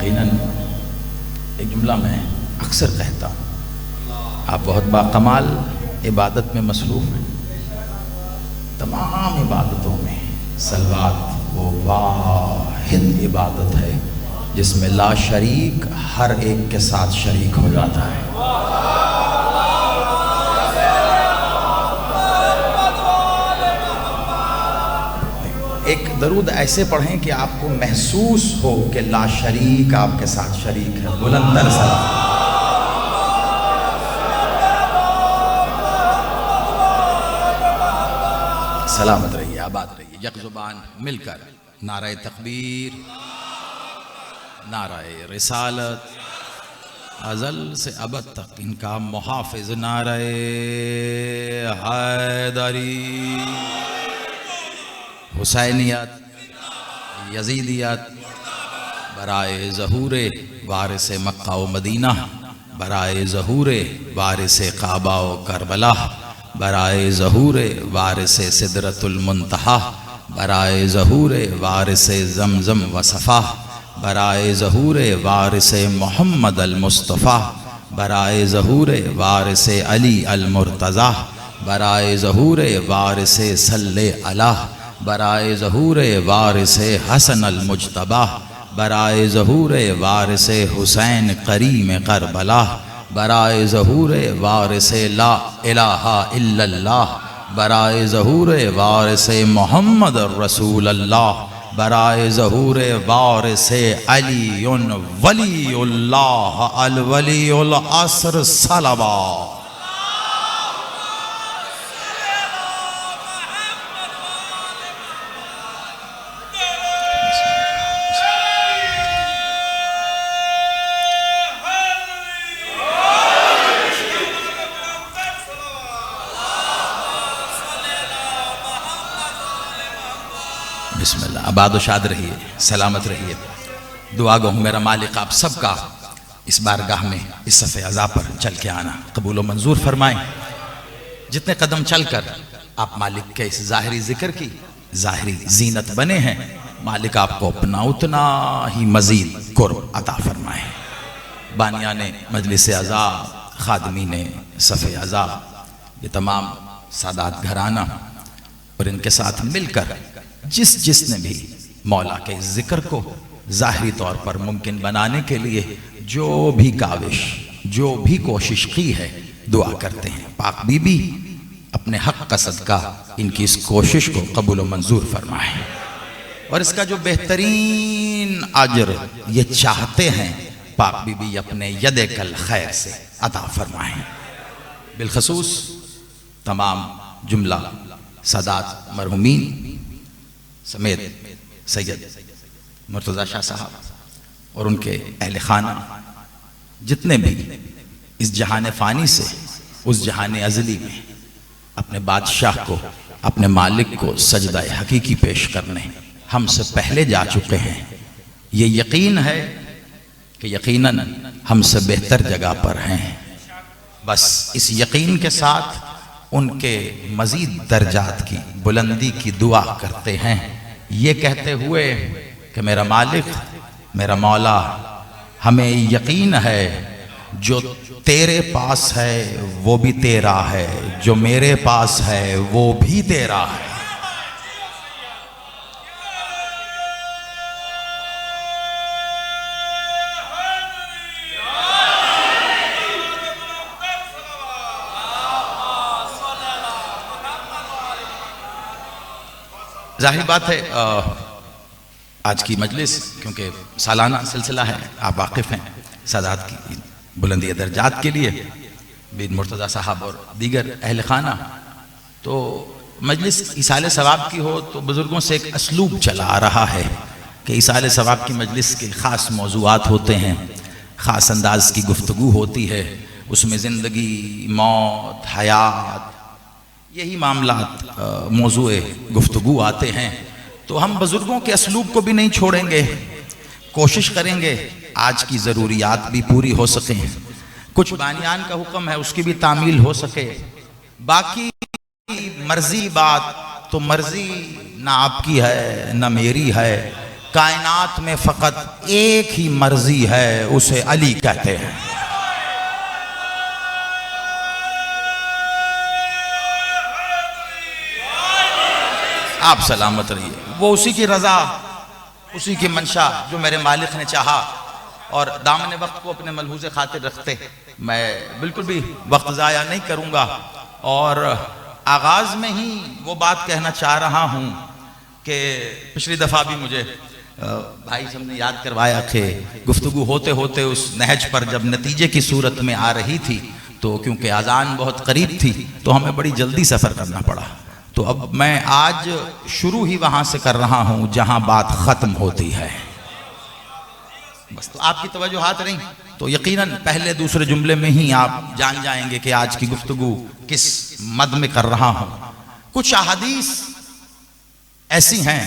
یقیناً ایک جملہ میں اکثر کہتا ہوں، آپ بہت باکمال عبادت میں مصروف ہیں. تمام عبادتوں میں صلوات وہ واحد عبادت ہے جس میں لا شریک ہر ایک کے ساتھ شریک ہو جاتا ہے. ایک درود ایسے پڑھیں کہ آپ کو محسوس ہو کہ لا شریک آپ کے ساتھ شریک ہے. بلند تر سلامت رہیے، آباد رہیے. یک زبان مل کر نعرہ تکبیر، نعرہ رسالت، ازل سے ابد تک ان کا محافظ نعرہ حیدری، حسینیت، یزیدیت، برائے ظہور وارث مکہ و مدینہ، برائے ظہور وارث کعبہ و کربلا، برائے ظہور وارث سدرۃ المنتہا، برائے ظہور وارث زمزم و صفا، برائے ظہور وارث محمد المصطفیٰ، برائے ظہور وارث علی المرتضیٰ، برائے ظہور وارث صلی علیہ، برائے ظہور وارث حسن المجتبیٰ، برائے ظہور وارث حسین کریم کربلا، برائے ظہور وارث لا الہ الا اللہ، برائے ظہور وارث محمد رسول اللہ، برائے ظہور وارث علی ولی اللہ الولی العصر صلوات. بسم اللہ. آباد و شاد رہیے، سلامت رہیے. دعا گو میرا مالک آپ سب کا اس بارگاہ میں اس صف عزا پر چل کے آنا قبول و منظور فرمائیں. جتنے قدم چل کر آپ مالک کے اس ظاہری ذکر کی ظاہری زینت بنے ہیں، مالک آپ کو اپنا اتنا ہی مزید قرب عطا فرمائیں. بانیان مجلس عزا، خادمین صف عزا، یہ تمام سادات گھرانہ اور ان کے ساتھ مل کر جس نے بھی مولا کے ذکر کو ظاہری طور پر ممکن بنانے کے لیے جو بھی کاوش، جو بھی کوشش کی ہے، دعا کرتے ہیں پاک بی بی اپنے حق کا صدقہ ان کی اس کوشش کو قبول و منظور فرمائے، اور اس کا جو بہترین اجر یہ چاہتے ہیں پاک بی بی اپنے ید کل خیر سے عطا فرمائیں. بالخصوص تمام جملہ سادات مرحومین سمیت سید مرتضیٰ شاہ صاحب اور ان کے اہل خانہ، جتنے بھی اس جہان فانی سے اس جہان ازلی میں اپنے بادشاہ کو، اپنے مالک کو سجدہ حقیقی پیش کرنے ہم سے پہلے جا چکے ہیں. یہ یقین ہے کہ یقیناً ہم سے بہتر جگہ پر ہیں. بس اس یقین کے ساتھ ان کے مزید درجات کی بلندی کی دعا کرتے ہیں، یہ کہتے ہوئے کہ میرا مالک، میرا مولا، ہمیں یقین ہے جو تیرے پاس ہے وہ بھی تیرا ہے، جو میرے پاس ہے وہ بھی تیرا ہے. ظاہر بات ہے آج کی مجلس کیونکہ سالانہ سلسلہ ہے، آپ واقف ہیں سادات کی بلندی درجات کے لیے، بین مرتضیٰ صاحب اور دیگر اہل خانہ، تو مجلس ایصال ثواب کی ہو تو بزرگوں سے ایک اسلوب چلا آ رہا ہے کہ ایصال ثواب کی مجلس کے خاص موضوعات ہوتے ہیں، خاص انداز کی گفتگو ہوتی ہے، اس میں زندگی، موت، حیات، یہی معاملات موضوع گفتگو آتے ہیں. تو ہم بزرگوں کے اسلوب کو بھی نہیں چھوڑیں گے، کوشش کریں گے آج کی ضروریات بھی پوری ہو سکیں، کچھ بانیان کا حکم ہے اس کی بھی تعمیل ہو سکے. باقی مرضی بات تو مرضی نہ آپ کی ہے نہ میری ہے، کائنات میں فقط ایک ہی مرضی ہے، اسے علی کہتے ہیں۔ آپ سلامت رہیے۔ وہ اسی کی رضا، اسی کی منشا جو میرے مالک نے چاہا، اور دامن وقت کو اپنے ملحوظ خاطر رکھتے میں بالکل بھی وقت ضائع نہیں کروں گا، اور آغاز میں ہی وہ بات کہنا چاہ رہا ہوں کہ پچھلی دفعہ بھی مجھے بھائی صاحب نے یاد کروایا کہ گفتگو ہوتے ہوتے اس نہج پر جب نتیجے کی صورت میں آ رہی تھی تو کیونکہ اذان بہت قریب تھی تو ہمیں بڑی جلدی سفر کرنا پڑا، تو اب میں آج شروع ہی وہاں سے کر رہا ہوں جہاں بات ختم ہوتی ہے۔ بس تو آپ کی توجہات رہیں تو یقیناً پہلے دوسرے جملے میں ہی آپ جان جائیں گے کہ آج کی گفتگو کس مد میں کر رہا ہوں۔ کچھ احادیث ایسی ہیں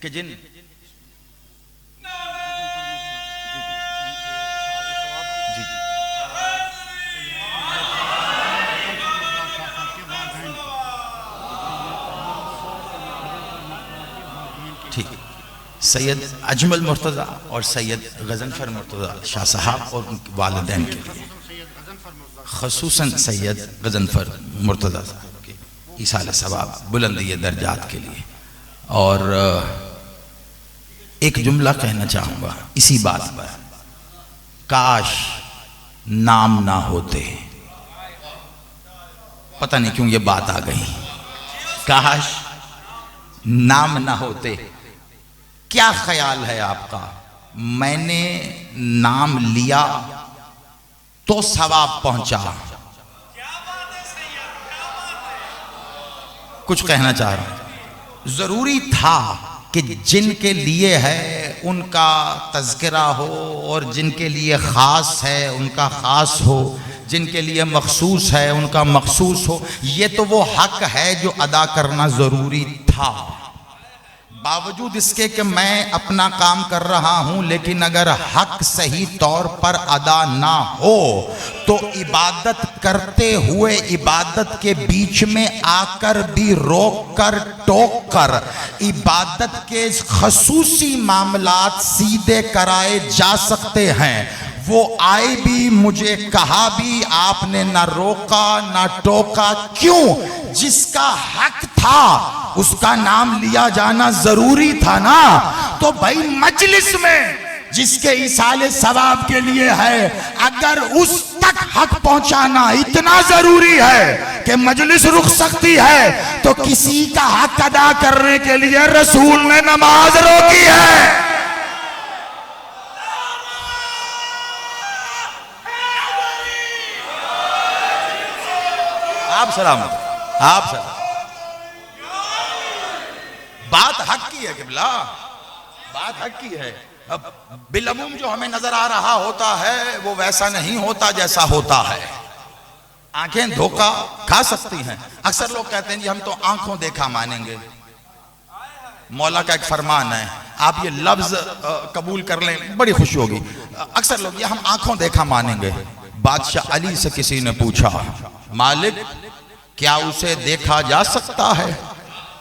کہ جن سید اجمل مرتضیٰ اور سید غضنفر مرتضیٰ شاہ صاحب اور ان کے والدین کے لیے، خصوصاً سید غضنفر مرتضیٰ صاحب کے ایصال ثواب، بلندی درجات کے لیے۔ اور ایک جملہ کہنا چاہوں گا اسی بات پر، کاش نام نہ ہوتے۔ پتہ نہیں کیوں یہ بات آ گئی، کاش نام نہ ہوتے۔ کیا خیال ہے آپ کا؟ میں نے نام لیا تو ثواب پہنچا؟ کچھ کہنا چاہ رہا ہوں، ضروری تھا کہ جن کے لیے ہے ان کا تذکرہ ہو، اور جن کے لیے خاص ہے ان کا خاص ہو، جن کے لیے مخصوص ہے ان کا مخصوص ہو۔ یہ تو وہ حق ہے جو ادا کرنا ضروری تھا۔ باوجود اس کے کہ میں اپنا کام کر رہا ہوں، لیکن اگر حق صحیح طور پر ادا نہ ہو تو عبادت کرتے ہوئے عبادت کے بیچ میں آ کر بھی روک کر ٹوک کر عبادت کے خصوصی معاملات سیدھے کرائے جا سکتے ہیں۔ وہ آئے بھی، مجھے کہا بھی، آپ نے نہ روکا نہ ٹوکا، کیوں؟ جس کا حق تھا اس کا نام لیا جانا ضروری تھا نا۔ تو بھائی مجلس میں جس کے ایصال ثواب کے لیے ہے، اگر اس تک حق پہنچانا اتنا ضروری ہے کہ مجلس رک سکتی ہے، تو کسی کا حق ادا کرنے کے لیے رسول نے نماز روکی ہے۔ آپ سلامت، آپ سلامت۔ بات حق کی ہے قبلہ، بات حق کی ہے۔ اب بالعموم جو ہمیں نظر آ رہا ہوتا ہے وہ ویسا نہیں ہوتا جیسا ہوتا ہے۔ آنکھیں دھوکہ کھا سکتی ہیں۔ اکثر لوگ کہتے ہیں جی ہم تو آنکھوں دیکھا مانیں گے۔ مولا کا ایک فرمان ہے، آپ یہ لفظ قبول کر لیں بڑی خوشی ہوگی۔ اکثر لوگ یہ ہم آنکھوں دیکھا مانیں گے۔ بادشاہ علی سے کسی نے پوچھا، مالک کیا اسے دیکھا جا سکتا ہے؟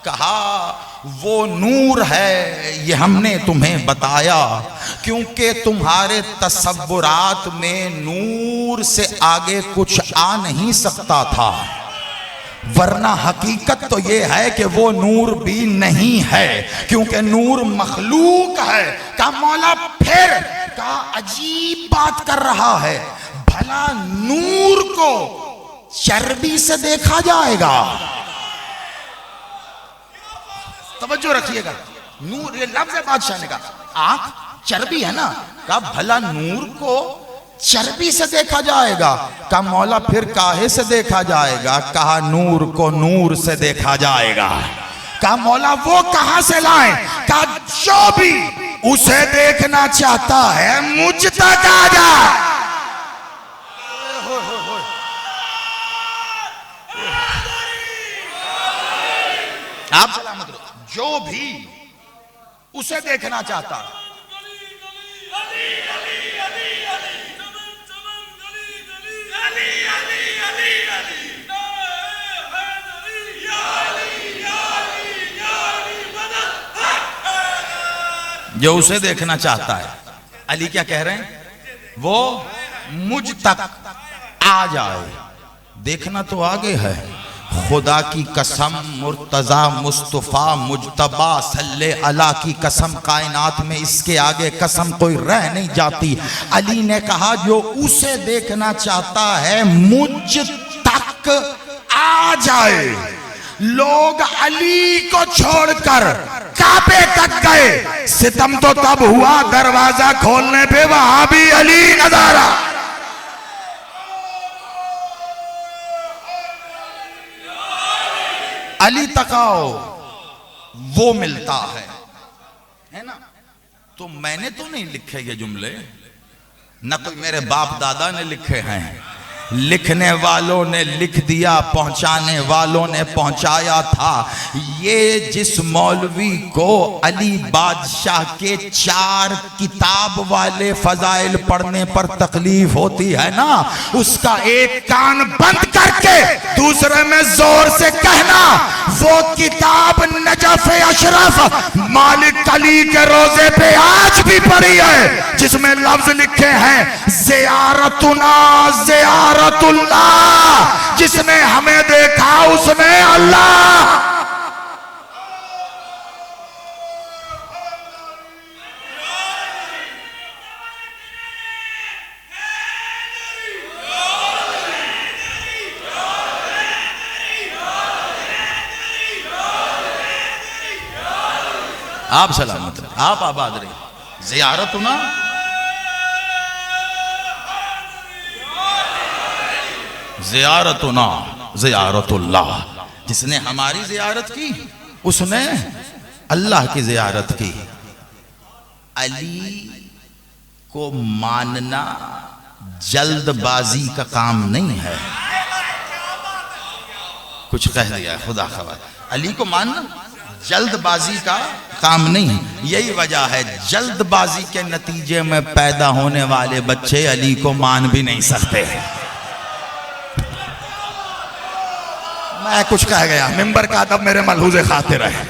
کہا وہ نور ہے، یہ ہم نے تمہیں بتایا، کیونکہ تمہارے تصورات میں نور سے آگے کچھ آ نہیں سکتا تھا، ورنہ حقیقت تو یہ ہے کہ وہ نور بھی نہیں ہے، کیونکہ نور مخلوق ہے۔ کہا مولا پھر؟ کہا عجیب بات کر رہا ہے، بھلا نور کو چربی سے دیکھا جائے گا؟ توجہ رکھیے گا، نور یہ لفظ ہے بادشاہ نے کہا آنکھ چربی ہے نا، کہا بھلا نور کو چربی سے دیکھا جائے گا؟ کہا مولا پھر کاہے سے دیکھا جائے گا؟ کہا نور کو نور سے دیکھا جائے گا۔ کہا مولا وہ کہاں سے لائیں؟ کہا جو بھی اسے دیکھنا چاہتا ہے مجھ تک آ جائے۔ آپ سلامت رہو، جو بھی اسے دیکھنا چاہتا ہے۔ جو اسے دیکھنا چاہتا ہے. علی کیا کہہ رہے ہیں؟ وہ مجھ تک آ جائے. دیکھنا تو آگے ہے. خدا کی قسم مرتضیٰ مصطفیٰ مجتبیٰ صلی اللہ کی قسم کائنات میں اس کے آگے قسم کوئی رہ نہیں جاتی. علی نے کہا جو اسے دیکھنا چاہتا ہے مجھ تک آ جائے. لوگ علی کو چھوڑ کر کعبے تک گئے. ستم تو تب ہوا دروازہ کھولنے پہ وہاں بھی علی نظر آیا. علی تک آؤ وہ ملتا ہے نا. تو میں نے تو نہیں لکھے یہ جملے, نہ کوئی میرے باپ دادا نے لکھے ہیں. لکھنے والوں نے لکھ دیا, پہنچانے والوں نے پہنچایا تھا. یہ جس مولوی کو علی بادشاہ کے 4 کتاب والے فضائل پڑھنے پر تکلیف ہوتی ہے نا, اس کا ایک کان بند کر کے دوسرے میں زور سے کہنا وہ کتاب نجف اشرف مالک علی کے روزے پہ آج بھی پڑھی ہے, جس میں لفظ لکھے ہیں زیارتنا زیارت اللہ. جس نے ہمیں دیکھا اس نے اللہ. آپ سلامت رہے, آپ آباد رہے. زیارتنا زیارتنا زیارت اللہ. جس نے ہماری زیارت کی اس نے اللہ کی زیارت کی. علی کو ماننا جلد بازی کا کام نہیں ہے. کچھ کہہ دیا ہے خدا خبر. علی کو ماننا جلد بازی کا کام نہیں. یہی وجہ ہے جلد بازی کے نتیجے میں پیدا ہونے والے بچے علی کو مان بھی نہیں سکتے. میں کچھ کہہ گیا, ممبر کا ادب میرے ملحوظ خاطر ہے.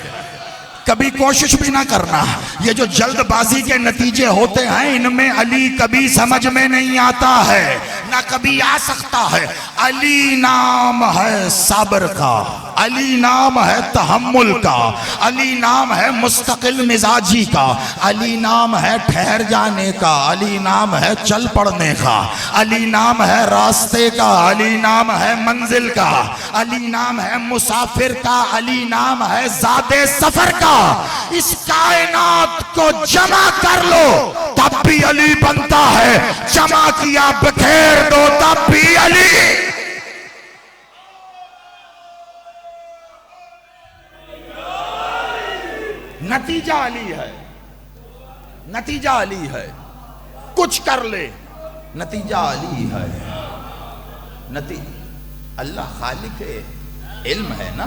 کبھی کوشش بھی نہ کرنا. یہ جو جلد بازی کے نتیجے ہوتے ہیں ان میں علی کبھی سمجھ میں نہیں آتا ہے, نہ کبھی آ سکتا ہے. علی نام ہے صبر کا, علی نام ہے تحمل کا, علی نام ہے مستقل مزاجی کا, علی نام ہے ٹھہر جانے کا, علی نام ہے چل پڑنے کا, علی نام ہے راستے کا, علی نام ہے منزل کا, علی نام ہے مسافر کا, علی نام ہے زاد سفر کا. اس کائنات کو جمع کر لو تب بھی علی بنتا ہے, جمع کیا بکھیر دو تب بھی علی. نتیجہ علی ہے, نتیجہ علی ہے. کچھ کر لے نتیجہ علی ہے. اللہ خالق علم ہے نا,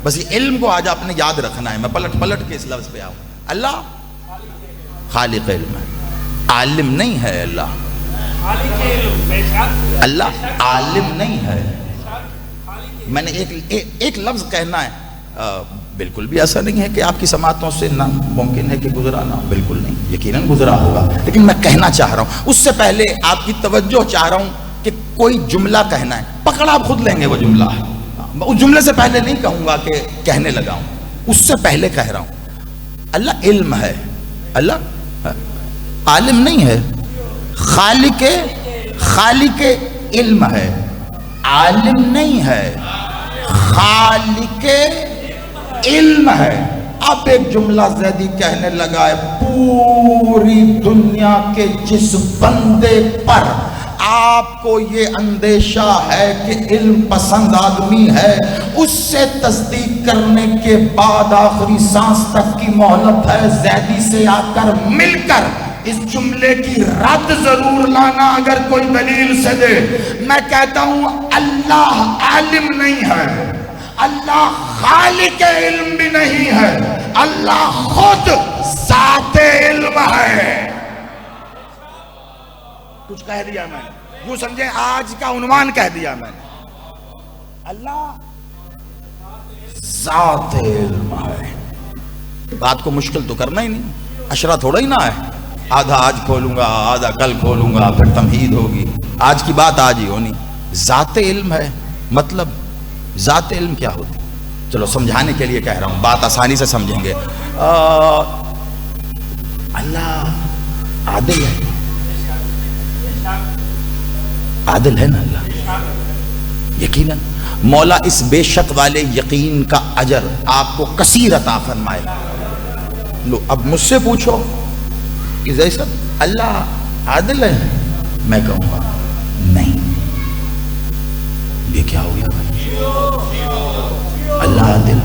بس یہ علم کو آج آپ نے یاد رکھنا ہے. میں پلٹ پلٹ کے اس لفظ پہ آؤں. اللہ خالق علم ہے, عالم نہیں ہے. اللہ عالم نہیں ہے. میں نے ایک لفظ کہنا ہے, بالکل بھی ایسا نہیں ہے کہ آپ کی سماعتوں سے نہ ممکن ہے کہ گزرا نہ, بالکل نہیں, یقیناً گزرا ہوگا. لیکن میں کہنا چاہ رہا ہوں, اس سے پہلے آپ کی توجہ چاہ رہا ہوں کہ کوئی جملہ کہنا ہے, پکڑ آپ خود لیں گے وہ جملہ. اس جملے سے پہلے نہیں کہوں گا کہ کہنے لگا ہوں, اس سے پہلے کہہ رہا ہوں. اللہ علم ہے, اللہ عالم نہیں ہے. خالق علم ہے, عالم نہیں ہے, خالق علم ہے. اب ایک جملہ زیدی کہنے لگا ہے, پوری دنیا کے جس بندے پر آپ کو یہ اندیشہ ہے کہ علم پسند آدمی ہے, اس سے تصدیق کرنے کے بعد آخری سانس تک کی مہلت ہے. زیدی سے آ کر مل کر اس جملے کی رد ضرور لانا اگر کوئی دلیل سے دے. میں کہتا ہوں اللہ عالم نہیں ہے, اللہ خالق علم بھی نہیں ہے, اللہ خود ذات علم ہے. کچھ کہہ دیا میں نے, یوں سمجھیں آج کا عنوان کہہ دیا میں نے. اللہ ذات علم ہے. بات کو مشکل تو کرنا ہی نہیں، اشرا تھوڑا ہی نہ ہے، آدھا آج کھولوں گا آدھا کل کھولوں گا پھر تمہید ہوگی، آج کی بات آج ہی ہونی۔ ذات علم ہے، مطلب ذات علم کیا ہوتی؟ چلو سمجھانے کے لیے کہہ رہا ہوں، بات آسانی سے سمجھیں گے۔ اللہ عادل ہے، عادل ہے نا اللہ، یقیناً مولا اس بے شک والے یقین کا اجر آپ کو کثیر عطا فرمائے۔ لو اب مجھ سے پوچھو کہ جیسا اللہ عادل ہے، میں کہوں گا نہیں، یہ کیا ہو گیا اللہ عادل،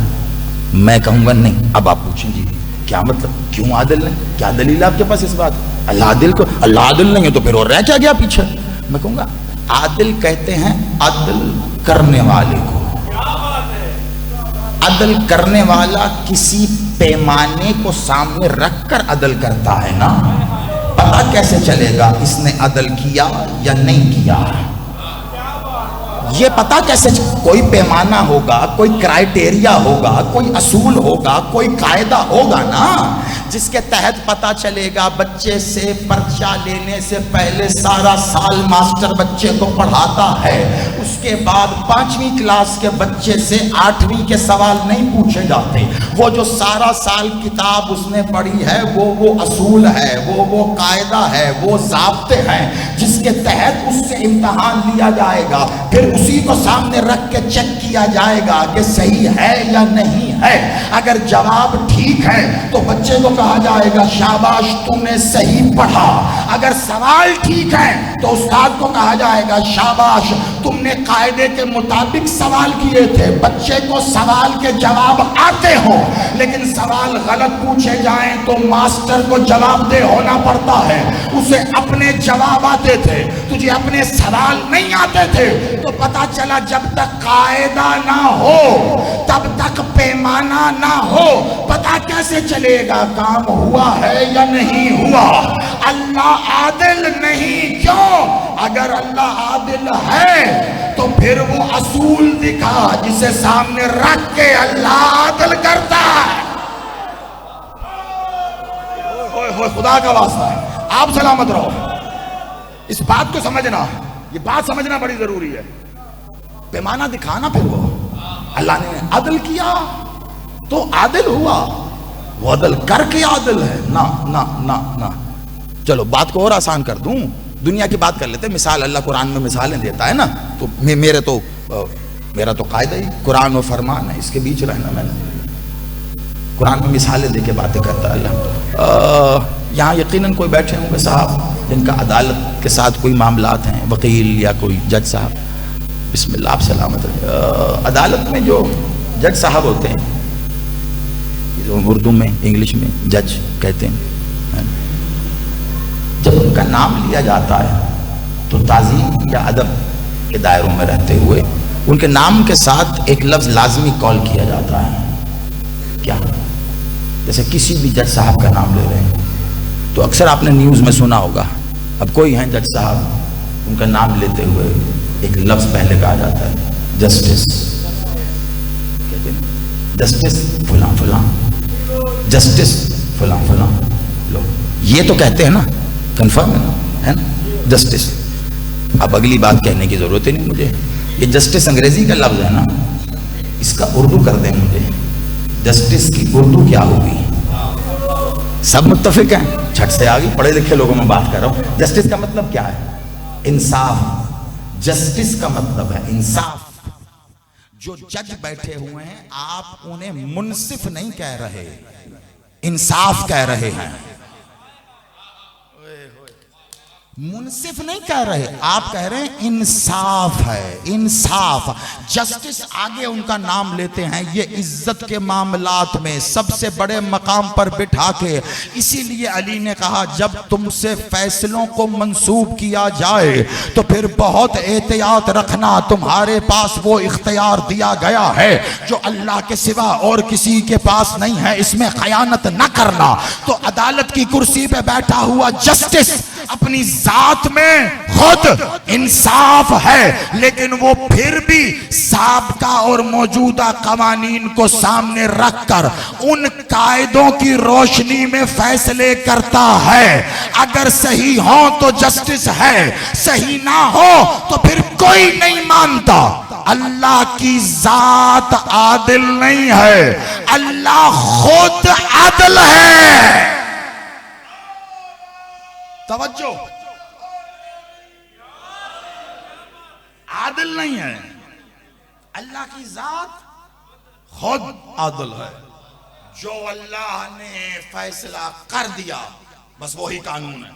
میں کہوں گا نہیں۔ اب آپ پوچھیں جی کیا مطلب، کیوں عادل نہیں، کیا دلیل آپ کے پاس اس بات؟ اللہ عادل کو، اللہ عادل نہیں ہے تو پھر اور رہ کیا گیا پیچھے؟ میں کہوں گا عادل کہتے ہیں عدل کرنے والے کو، عدل کرنے والا کسی پیمانے کو سامنے رکھ کر عدل کرتا ہے نا، پتہ کیسے چلے گا اس نے عدل کیا یا نہیں کیا؟ یہ پتہ کیسے کوئی پیمانہ ہوگا، کوئی کرائیٹیریا ہوگا، کوئی اصول ہوگا، کوئی قاعدہ ہوگا نا جس کے تحت پتہ چلے گا۔ بچے سے پرچہ لینے سے پہلے سارا سال ماسٹر بچے کو پڑھاتا ہے، اس کے بعد 5ویں کلاس کے بچے سے 8ویں کے سوال نہیں پوچھے جاتے۔ وہ جو سارا سال کتاب اس نے پڑھی ہے وہ اصول ہے، وہ قاعدہ ہے، وہ ضابطے ہیں جس کے تحت اس سے امتحان لیا جائے گا، پھر اسی کو سامنے رکھ کے چیک کیا جائے گا کہ صحیح ہے یا نہیں ہے۔ اگر جواب ٹھیک ہے تو بچے کو کہا جائے گا شاباش تم نے صحیح پڑھا، اگر سوال ٹھیک ہے تو استاد کو کہا جائے گا شاباش تم نے قاعدے کے مطابق سوال کیے تھے۔ بچے کو سوال کے جواب آتے ہوں لیکن سوال غلط پوچھے جائیں تو ماسٹر کو جواب دہ ہونا پڑتا ہے۔ اسے اپنے جواب آتے تھے، تجھے اپنے سوال نہیں آتے تھے، تو پتہ چلا جب تک قاعدہ نہ ہو تب تک پیمانہ نہ ہو، پتہ کیسے چلے گا کام ہوا ہے یا نہیں ہوا؟ اللہ عادل نہیں، کیوں؟ اگر اللہ عادل ہے تو پھر وہ اصول دکھا جسے سامنے رکھ کے اللہ عادل کرتا ہے۔ خدا کا واسطہ ہے آپ سلامت رہو، اس بات کو سمجھنا، یہ بات سمجھنا بڑی ضروری ہے۔ پیمانہ دکھانا، پھر وہ اللہ نے عدل کیا تو عادل ہوا، وہ عدل کر کے عادل ہے نا نا نا نا۔ چلو بات کو اور آسان کر دوں، دنیا کی بات کر لیتے ہیں۔ مثال اللہ قرآن میں مثالیں دیتا ہے نا، تو میرا تو قاعدہ ہی قرآن و فرمان ہے، اس کے بیچ رہنا میں نے۔ قرآن میں مثالیں دے کے باتیں کرتا ہے اللہ۔ یہاں یقیناً کوئی بیٹھے ہوں گے صاحب جن کا عدالت کے ساتھ کوئی معاملات ہیں، وکیل یا کوئی جج صاحب، بسم اللہ آپ سلامت رہے۔ عدالت میں جو جج صاحب ہوتے ہیں، جو اردو میں انگلش میں جج کہتے ہیں، جب ان کا نام لیا جاتا ہے تو تعظیم یا ادب کے دائروں میں رہتے ہوئے ان کے نام کے ساتھ ایک لفظ لازمی کال کیا جاتا ہے۔ کیا؟ جیسے کسی بھی جج صاحب کا نام لے رہے ہیں تو اکثر آپ نے نیوز میں سنا ہوگا، اب کوئی ہیں جج صاحب، ان کا نام لیتے ہوئے ایک لفظ پہلے کہا جاتا ہے جسٹس، کہتے ہیں جسٹس فلاں فلاں، جسٹس فلاں فلاں۔ لو یہ تو کہتے ہیں نا، کنفرم ہے نا جسٹس۔ اب اگلی بات کہنے کی ضرورت ہی نہیں مجھے، یہ جسٹس انگریزی کا لفظ ہے نا، اس کا اردو کر دیں مجھے، جسٹس کی اردو کیا ہوگی؟ سب متفق ہیں، جھٹ سے آگے پڑھے لکھے لوگوں میں بات کر رہا ہوں۔ جسٹس کا مطلب کیا ہے؟ انصاف۔ جسٹس کا مطلب ہے انصاف۔ جو جج بیٹھے ہوئے ہیں آپ انہیں منصف نہیں کہہ رہے، انصاف کہہ رہے ہیں، منصف نہیں کہہ رہے، آپ کہہ رہے ہیں انصاف ہے، انصاف۔ جسٹس آگے ان کا نام لیتے ہیں، یہ عزت کے معاملات میں سب سے بڑے مقام پر بٹھا کے، اسی لیے علی نے کہا جب تم سے فیصلوں کو منسوب کیا جائے تو پھر بہت احتیاط رکھنا، تمہارے پاس وہ اختیار دیا گیا ہے جو اللہ کے سوا اور کسی کے پاس نہیں ہے، اس میں خیانت نہ کرنا۔ تو عدالت کی کرسی پہ بیٹھا ہوا جسٹس اپنی ذات میں خود انصاف ہے، لیکن وہ پھر بھی سابقہ اور موجودہ قوانین کو سامنے رکھ کر ان قاعدوں کی روشنی میں فیصلے کرتا ہے۔ اگر صحیح ہو تو جسٹس ہے، صحیح نہ ہو تو پھر کوئی نہیں مانتا۔ اللہ کی ذات عادل نہیں ہے، اللہ خود عادل ہے۔ توجہ، عادل نہیں ہے، اللہ کی ذات خود عادل ہے۔ جو اللہ نے فیصلہ کر دیا بس وہی قانون ہے،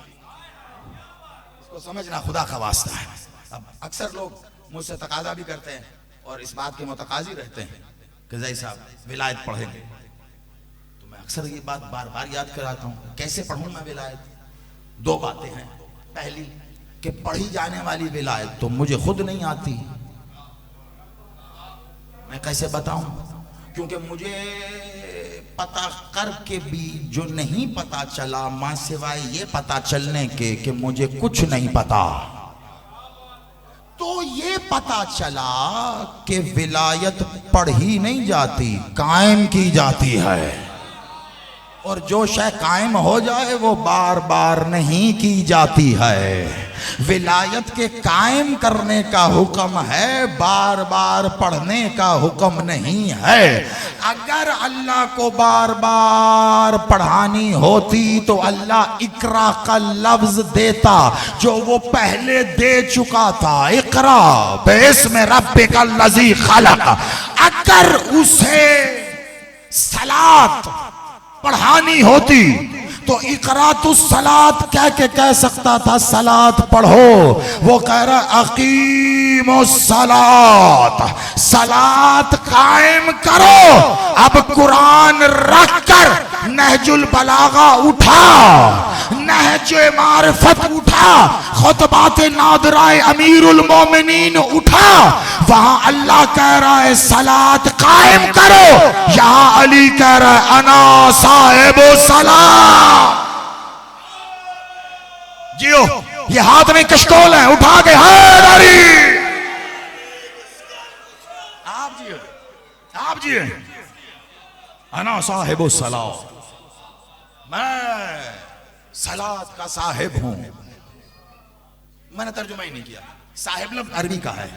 اس کو سمجھنا خدا کا واسطہ ہے۔ اب اکثر لوگ مجھ سے تقاضا بھی کرتے ہیں اور اس بات کے متقاضی رہتے ہیں کہ زئی صاحب ولایت پڑھیں گے، تو میں اکثر یہ بات بار بار یاد کراتا ہوں، کیسے پڑھوں میں ولایت؟ دو باتیں ہیں، پہلی کہ پڑھی جانے والی ولایت تو مجھے خود نہیں آتی، میں کیسے بتاؤں؟ کیونکہ مجھے پتہ کر کے بھی جو نہیں پتہ چلا ماں سوائے یہ پتہ چلنے کے کہ مجھے کچھ نہیں پتا، تو یہ پتہ چلا کہ ولایت پڑھی نہیں جاتی، قائم کی جاتی ہے، اور جو شے قائم ہو جائے وہ بار بار نہیں کی جاتی ہے۔ ولایت کے قائم کرنے کا حکم ہے، بار بار پڑھنے کا حکم نہیں ہے۔ اگر اللہ کو بار بار پڑھانی ہوتی تو اللہ اقرا کا لفظ دیتا جو وہ پہلے دے چکا تھا، اقرا باسم ربک الذی خلق۔ اگر اسے صلاۃ پڑھانی ہوتی تو اقرات الصلاۃ کہہ کے کہہ سکتا تھا صلاۃ پڑھو، وہ کہہ رہا اقیم الصلاۃ، صلاۃ قائم کرو۔ اب قرآن رکھ کر نہج البلاغہ اٹھا، نہج معرفت اٹھا، خطبات نادرہ امیر المومنین اٹھا، وہاں اللہ کہہ رہا ہے صلاۃ قائم کرو، یہاں علی کہہ رہا ہے انا صاحب الصلاۃ۔ جیو، یہ ہاتھ میں کشکول ہیں، اٹھا کے حیدری، آپ جیو، انا صاحب الصلاۃ، میں صلاۃ کا صاحب ہوں۔ میں نے ترجمہ ہی نہیں کیا، صاحب لفظ عربی کا ہے،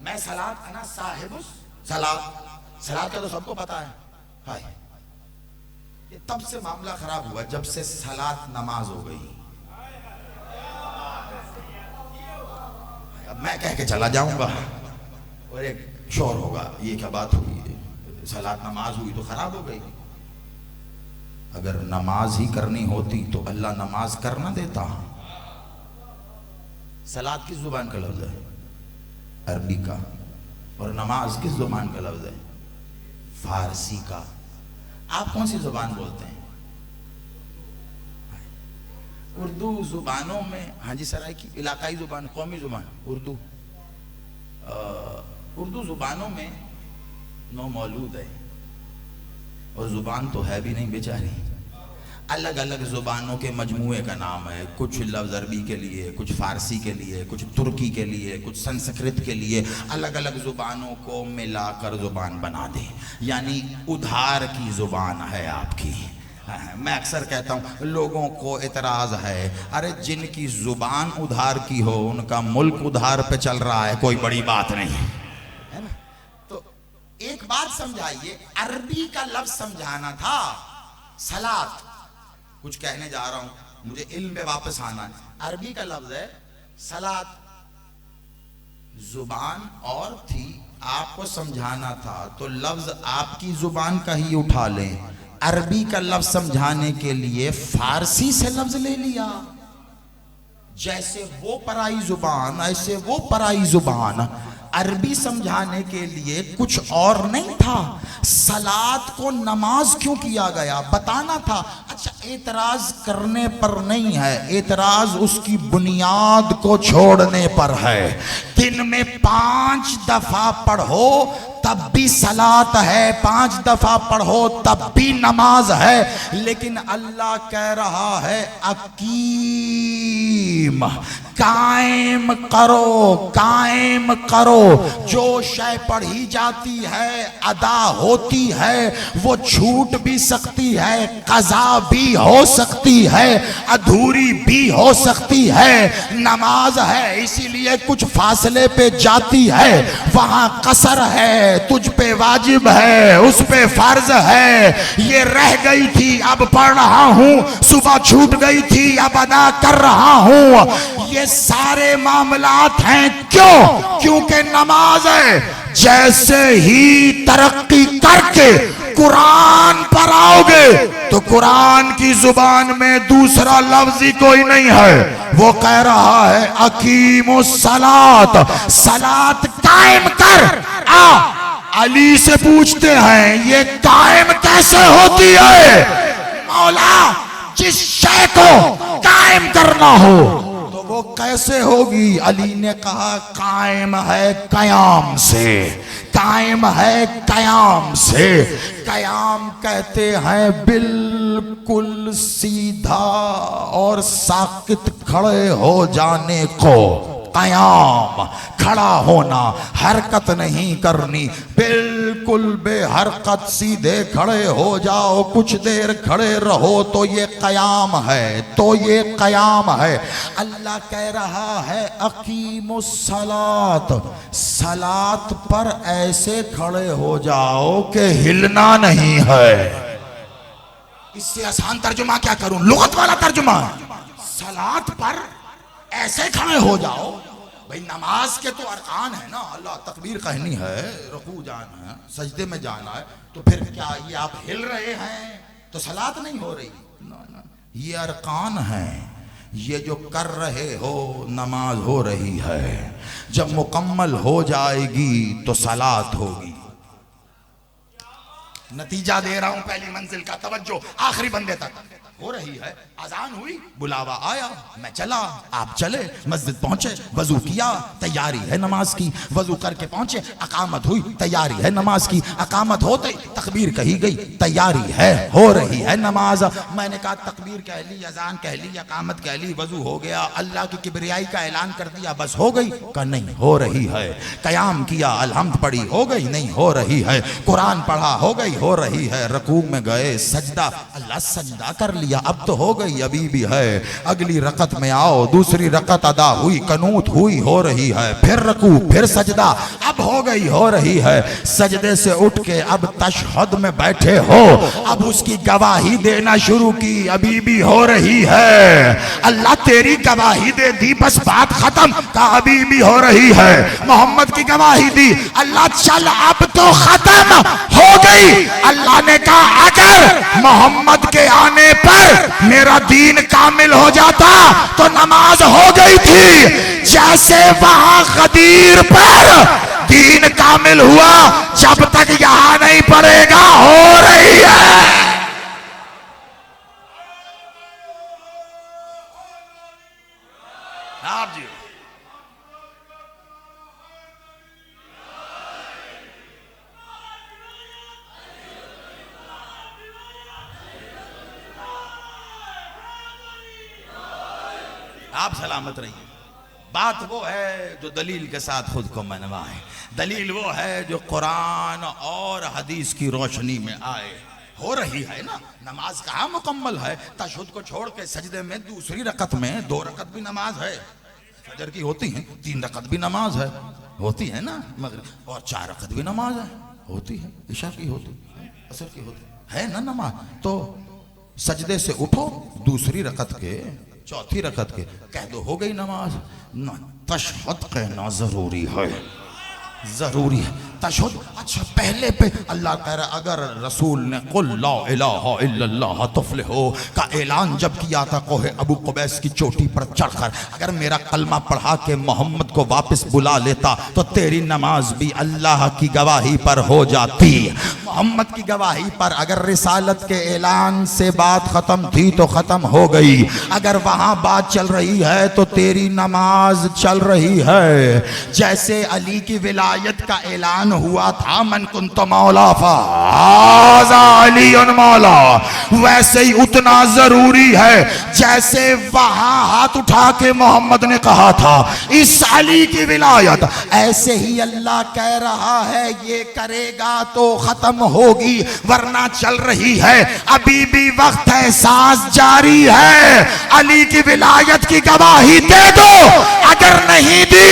میں صلاۃ، انا صاحب الصلاۃ، صلاۃ کا تو سب کو پتا ہے۔ یہ تب سے معاملہ خراب ہوا جب سے صلاۃ نماز ہو گئی۔ اب میں کہہ کے چلا جاؤں گا اور ایک شور ہوگا، یہ کیا بات ہوئی، صلاۃ نماز ہوئی تو خراب ہو گئی۔ اگر نماز ہی کرنی ہوتی تو اللہ نماز کرنا دیتا۔ صلاۃ کس زبان کا لفظ ہے؟ عربی کا۔ اور نماز کس زبان کا لفظ ہے؟ فارسی کا۔ آپ کون سی زبان بولتے ہیں؟ اردو زبانوں میں، ہاں جی سرائے کی علاقائی زبان، قومی زبان اردو، اردو زبانوں میں نو مولود ہے، اور زبان تو ہے بھی نہیں بیچاری، الگ الگ زبانوں کے مجموعے کا نام ہے، کچھ لفظ عربی کے لیے، کچھ فارسی کے لیے، کچھ ترکی کے لیے، کچھ سنسکرت کے لیے، الگ الگ زبانوں کو ملا کر زبان بنا دیں، یعنی ادھار کی زبان ہے آپ کی۔ میں اکثر کہتا ہوں لوگوں کو اعتراض ہے، ارے جن کی زبان ادھار کی ہو ان کا ملک ادھار پہ چل رہا ہے، کوئی بڑی بات نہیں ہے نا۔ تو ایک بات سمجھائیے، عربی کا لفظ سمجھانا تھا صلاۃ، کچھ کہنے جا رہا ہوں، مجھے علم پہ واپس آنا ہے۔ عربی کا لفظ ہے صلاۃ، زبان اور تھی، آپ کو سمجھانا تھا تو لفظ آپ کی زبان کا ہی اٹھا لیں، عربی کا لفظ سمجھانے کے لیے فارسی سے لفظ لے لیا، جیسے وہ پرائی زبان ایسے وہ پرائی زبان۔ عربی سمجھانے کے لیے کچھ اور نہیں تھا، صلاۃ کو نماز کیوں کیا گیا بتانا تھا۔ اچھا اعتراض کرنے پر نہیں ہے، اعتراض اس کی بنیاد کو چھوڑنے پر ہے۔ دن میں 5 دفعہ پڑھو تب بھی صلاۃ ہے، 5 دفعہ پڑھو تب بھی نماز ہے، لیکن اللہ کہہ رہا ہے اقیم، قائم کرو، قائم کرو۔ جو شے پڑھی جاتی ہے، ادا ہوتی ہے، وہ چھوٹ بھی سکتی ہے، قضا بھی ہو سکتی ہے، ادھوری بھی ہو سکتی ہے۔ نماز ہے اسی لیے کچھ فاصلے پہ جاتی ہے، وہاں قصر ہے، تجھ پہ واجب ہے، اس پہ فرض ہے۔ یہ رہ گئی تھی اب پڑھ رہا ہوں، صبح چھوٹ گئی تھی اب ادا کر رہا ہوں۔ یہ سارے معاملات ہیں، کیونکہ نماز ہے۔ جیسے ہی ترقی کر کے قرآن پر آؤ گے تو قرآن کی زبان میں دوسرا لفظ ہی کوئی نہیں ہے، وہ کہہ رہا ہے اقیم الصلاۃ، صلاۃ قائم کر۔ علی سے پوچھتے ہیں یہ قائم کیسے ہوتی ہے؟ مولا جس شے کو قائم کرنا ہو تو وہ کیسے ہوگی؟ علی نے کہا قائم ہے قیام سے، قائم ہے قیام سے۔ قیام کہتے ہیں بالکل سیدھا اور ساکت کھڑے ہو جانے کو۔ قیام کھڑا ہونا، حرکت نہیں کرنی، بالکل بے حرکت سیدھے کھڑے ہو جاؤ، کچھ دیر کھڑے رہو تو یہ قیام ہے، تو یہ قیام ہے۔ اللہ کہہ رہا ہے اقیم الصلاۃ، صلاۃ پر ایسے کھڑے ہو جاؤ کہ ہلنا نہیں ہے۔ اس سے آسان ترجمہ کیا کروں؟ لغت والا ترجمہ، صلاۃ پر ایسے کھڑے ہو جاؤ۔ بھئی نماز کے تو ارکان ہے نا، اللہ تکبیر کہنی ہے، رکوع جانا ہے، سجدے میں جانا ہے، تو پھر کیا یہ آپ ہل رہے ہیں تو صلاۃ نہیں ہو رہی؟ یہ ارکان ہیں، یہ جو کر رہے ہو نماز ہو رہی ہے، جب مکمل ہو جائے گی تو صلاۃ ہوگی۔ نتیجہ دے رہا ہوں پہلی منزل کا، توجہ آخری بندے تک۔ ہو رہی ہے، اذان ہوئی، بلاوا آیا، میں چلا، آپ چلے، مسجد پہنچے، وضو کیا، تیاری ہے نماز کی، وضو کر کے پہنچے، اقامت ہوئی، تیاری ہے نماز کی، اقامت ہوتے تکبیر کہی گئی، تیاری ہے، ہو رہی ہے نماز۔ میں نے کہا تکبیر کہہ لی، اذان کہہ لی، اقامت کہہ لی، وضو ہو گیا، اللہ کی کبریائی کا اعلان کر دیا، بس ہو گئی؟ کہ نہیں، ہو رہی ہے۔ قیام کیا، الحمد پڑھی، ہو گئی؟ نہیں، ہو رہی ہے۔ قرآن پڑھا، ہو گئی؟ ہو رہی ہے۔ رکوع میں گئے، سجدہ، اللہ سجدہ کر لیا، اب تو ہو گئی، ابھی بھی ہے۔ اگلی رکعت میں آؤ، دوسری رکعت ادا ہوئی، قنوت ہوئی، ہو رہی ہے، پھر رکوع، پھر سجدہ، اب ہو گئی، ہو رہی ہے۔ سجدے سے اٹھ کے اب تشہد میں بیٹھے ہو، اب اس کی گواہی دینا شروع کی، ابھی بھی ہو رہی ہے۔ اللہ تیری گواہی دے دی، بس بات ختم، کہا ابھی بھی ہو رہی ہے۔ محمد کی گواہی دی، اللہ چل اب تو ختم ہو گئی۔ اللہ نے کہا اگر محمد کے آنے پر میرا دین کامل ہو جاتا تو نماز ہو گئی تھی۔ جیسے وہاں غدیر پر دین کامل ہوا، جب تک یہاں نہیں پڑے گا، ہو رہی ہے۔ آپ جی آپ سلامت رہیے۔ بات وہ ہے جو دلیل کے ساتھ خود کو منوائے، دلیل وہ ہے جو قرآن اور حدیث کی روشنی میں آئے۔ ہو رہی ہے نا، نماز کہاں مکمل ہے؟ تشہد کو چھوڑ کے سجدے میں دوسری رکعت میں 2 رکعت بھی نماز ہے، فجر کی ہوتی ہیں، 3 رکعت بھی نماز ہے، ہوتی ہے نا، مغرب اور 4 رکعت بھی نماز ہے، ہوتی ہے، عشاء کی ہوتی ہے، عصر کی ہوتی ہے نا نماز۔ تو سجدے سے اٹھو، دوسری رکعت کے، چوتھی رکعت کے، کہہ دو ہو گئی نماز۔ تشہد کہنا ضروری ہے، ضروری ہے۔ تشہد. اچھا پہلے پہ اللہ کہہ رہا اگر رسول نے قل لا الہ الا اللہ تفلحو کا اعلان جب کیا تھا کوہ ابو قبیس کی چوٹی پر چڑھ کر, اگر میرا کلمہ پڑھا کے محمد کو واپس بلا لیتا تو تیری نماز بھی اللہ کی گواہی پر ہو جاتی. محمد کی گواہی پر اگر رسالت کے اعلان سے بات ختم تھی تو ختم ہو گئی, اگر وہاں بات چل رہی ہے تو تیری نماز چل رہی ہے. جیسے علی کی ولایت کا اعلان ہوا تھا من کنت مولا فہذا علی مولا, ویسے ہی اتنا ضروری ہے جیسے وہاں ہاتھ اٹھا کے محمد نے کہا تھا اس علی کی ولایت, ایسے ہی اللہ کہہ رہا ہے یہ کرے گا تو ختم ہوگی, ورنہ چل رہی ہے, ابھی بھی وقت ہے, سانس جاری ہے. علی کی ولایت کی گواہی دے دو, اگر نہیں دی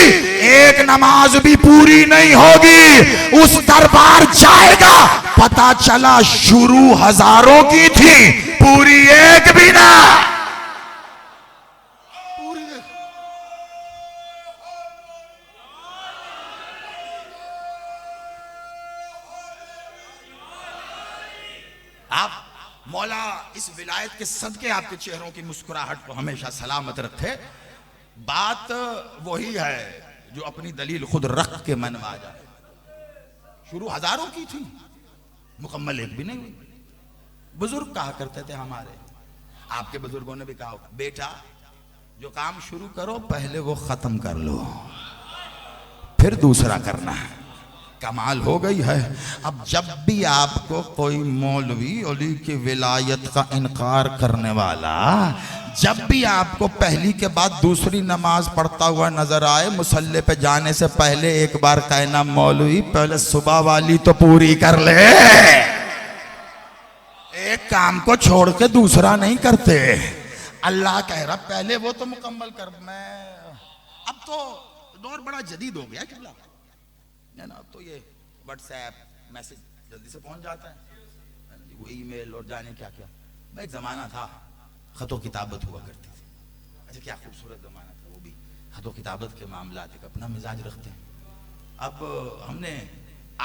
ایک نماز بھی پوری نہیں ہوگی. اس دربار جائے گا, پتہ چلا شروع ہزاروں کی تھی, پوری ایک بھی نہ. آپ مولا اس ولایت کے صدقے آپ کے چہروں کی مسکراہٹ کو ہمیشہ سلامت رکھے. بات وہی ہے جو اپنی دلیل خود رکھ کے منوا جائے. شروع ہزاروں کی تھی, مکمل ایک بھی نہیں ہوئی. بزرگ کہا کرتے تھے ہمارے, آپ کے بزرگوں نے بھی کہا بیٹا جو کام شروع کرو پہلے وہ ختم کر لو, پھر دوسرا کرنا ہے. کمال ہو گئی ہے. اب جب بھی آپ کو کوئی مولوی علی کی ولایت کا انکار کرنے والا جب بھی آپ کو پہلی کے بعد دوسری نماز پڑھتا ہوا نظر آئے, مصلی پہ جانے سے پہلے ایک بار کہنا مولوی پہلے صبح والی تو پوری کر لے. ایک کام کو چھوڑ کے دوسرا نہیں کرتے. اللہ کہہ رہا پہلے وہ تو مکمل کر. میں اب تو دور بڑا جدید ہو گیا کیا نا, اب تو یہ واٹس ایپ میسج جلدی سے پہنچ جاتا ہے, وہ ای میل اور جانے کیا کیا. ایک زمانہ تھا خط و کتابت ہوا کرتی تھی. اچھا کیا خوبصورت زمانہ تھا وہ بھی. خط و کتابت کے معاملات ایک اپنا مزاج رکھتے ہیں. اب ہم نے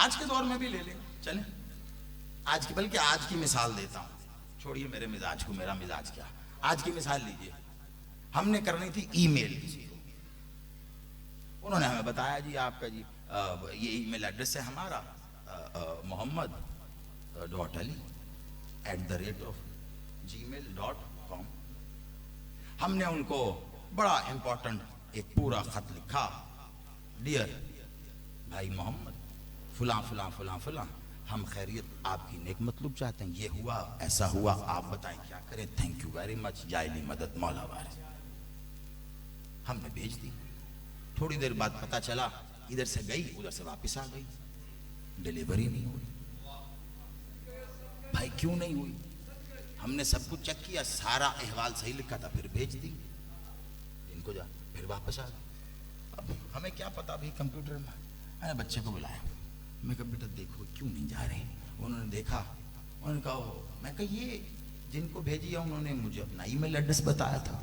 آج کے دور میں بھی لے لیں, چلیں آج کی, بلکہ آج کی مثال دیتا ہوں, چھوڑیے میرے مزاج کو, میرا مزاج کیا. آج کی مثال لیجئے, ہم نے کرنی تھی ای میل کسی کو. انہوں نے ہمیں بتایا جی آپ کا جی یہ ای میل ایڈریس ہے ہمارا mohammad.ali@gmail.com. ہم نے ان کو بڑا امپورٹنٹ ایک پورا خط لکھا, ڈیئر بھائی محمد فلاں فلاں فلاں فلاں, ہم خیریت آپ کی نیک مطلوب چاہتے ہیں, یہ ہوا ایسا ہوا, آپ بتائیں کیا کریں, تھینک یو ویری مچ, جائلی مدد مولا وارث. ہم نے بھیج دی. تھوڑی دیر بعد پتہ چلا ادھر سے گئی ادھر سے واپس آ گئی, ڈیلیوری نہیں ہوئی. بھائی کیوں نہیں ہوئی؟ ہم نے سب کچھ چیک کیا, سارا احوال صحیح لکھا تھا, پھر بھیج دی ان کو, جا پھر واپس آ گئی. اب ہمیں کیا پتا بھی کمپیوٹر میں. میں نے بچے کو بلایا, میں کہا بیٹا دیکھو کیوں نہیں جا رہے. انہوں نے دیکھا, انہوں نے کہا, میں کہا یہ جن کو بھیجی ہے انہوں نے مجھے اپنا ای میل ایڈریس بتایا تھا,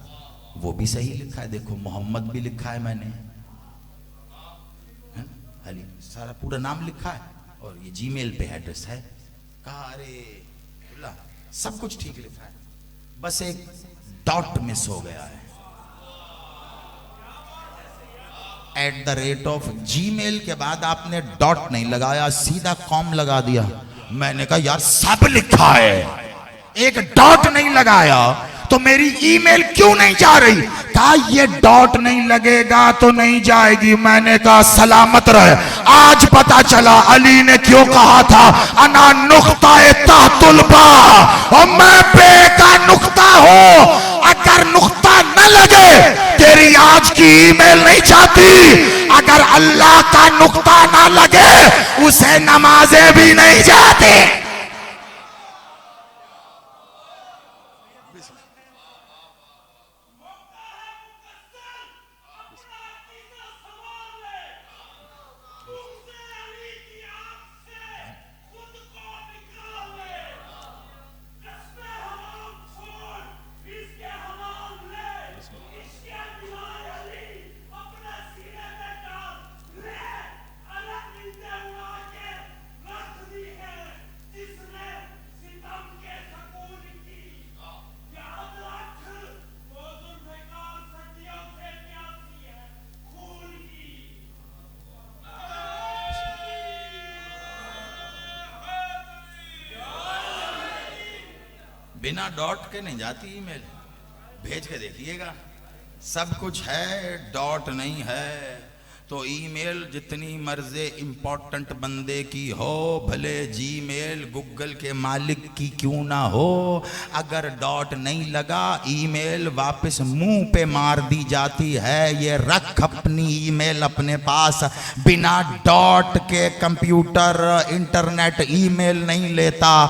وہ بھی صحیح لکھا ہے, دیکھو محمد بھی لکھا ہے میں نے, علی سارا پورا نام لکھا ہے, اور یہ جی میل پہ ایڈریس ہے. کہا ارے اللہ سب کچھ ٹھیک لکھا ہے, بس ایک ڈاٹ مس ہو گیا ہے. @gmail کے بعد آپ نے ڈاٹ نہیں لگایا, سیدھا کام لگا دیا. میں نے کہا یار سب لکھا ہے, ایک ڈاٹ نہیں لگایا تو میری ای میل کیوں نہیں جا رہی؟ کہا یہ ڈاٹ نہیں لگے گا تو نہیں جائے گی. میں نے کہا سلامت رہے, آج پتا چلا علی نے کیوں کہا تھا انا نقطہ تحت البا, اور میں پے کا نقطہ ہوں. اگر نقطہ نہ لگے تیری آج کی ای میل نہیں جاتی, اگر اللہ کا نقطہ نہ لگے اسے نمازیں بھی نہیں جاتی. بنا ڈاٹ کے نہیں جاتی ای میل، بھیج کے دیکھیے گا، سب کچھ ہے، ڈاٹ نہیں ہے۔ تو ای میل جتنی مرضی امپورٹنٹ بندے کی ہو، بھلے جی میل گوگل کے مالک کی کیوں نہ ہو، اگر ڈاٹ نہیں لگا ای میل واپس منہ پہ مار دی جاتی ہے۔ یہ رکھ اپنی ای میل اپنے پاس، بنا ڈاٹ کے کمپیوٹر انٹرنیٹ ای میل نہیں لیتا۔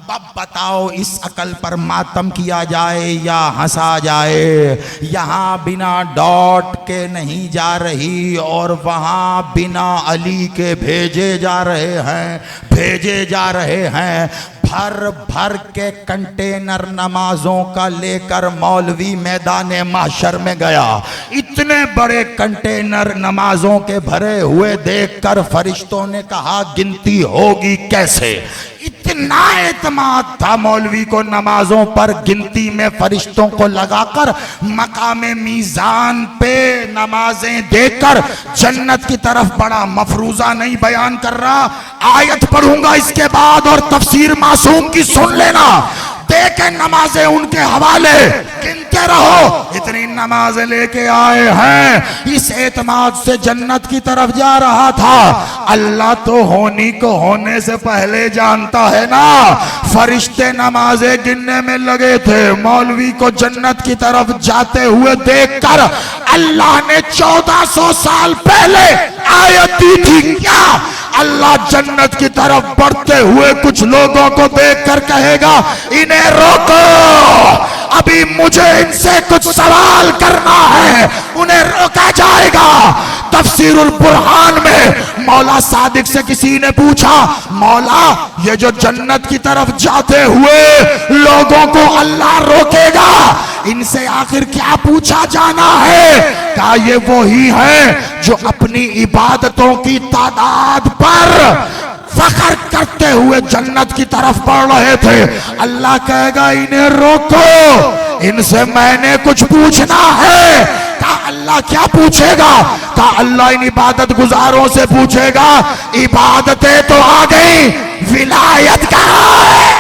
اب بتاؤ اس عقل پر ماتم کیا جائے یا ہنسا جائے؟ یہاں بنا ڈاٹ کے نہیں جا رہی اور وہاں بنا علی کے بھیجے جا رہے ہیں۔ بھر کے کنٹینر نمازوں کا لے کر مولوی میدان محشر میں گیا، اتنے بڑے کنٹینر نمازوں کے بھرے ہوئے دیکھ کر فرشتوں نے کہا گنتی ہوگی کیسے؟ اتنا اعتماد تھا مولوی کو نمازوں پر، گنتی میں فرشتوں کو لگا کر مقام میزان پہ نمازیں دے کر جنت کی طرف بڑا مفروضہ نہیں بیان کر رہا، آیت پڑھوں گا اس کے بعد اور تفسیر معصوم کی سن لینا، دیکھیں نمازیں ان کے حوالے، گنتے رہو اتنی نمازیں لے کے آئے ہیں۔ اس اعتماد سے جنت کی طرف جا رہا تھا۔ اللہ تو ہونی کو ہونے سے پہلے جانتا ہے نا، فرشتے نمازیں گننے میں لگے تھے، مولوی کو جنت کی طرف جاتے ہوئے دیکھ کر اللہ نے 1400 سال پہلے آیت دی تھی کیا؟ اللہ جنت کی طرف بڑھتے ہوئے کچھ لوگوں کو دیکھ کر کہے گا انہیں روکو، ابھی مجھے ان سے کچھ سوال کرنا ہے، انہیں روکا جائے گا۔ تفسیر البرہان میں مولا صادق سے کسی نے پوچھا مولا یہ جو جنت کی طرف جاتے ہوئے لوگوں کو اللہ روکے گا ان سے آخر کیا پوچھا جانا ہے؟ کہا یہ وہی ہیں جو اپنی عبادتوں کی تعداد پر فخر کرتے ہوئے جنت کی طرف بڑھ رہے تھے۔ اللہ کہے گا انہیں روکو، ان سے میں نے کچھ پوچھنا ہے۔ کہا اللہ کیا پوچھے گا؟ کہا اللہ ان عبادت گزاروں سے پوچھے گا عبادتیں تو آ گئی، ولایت کہاں ہے؟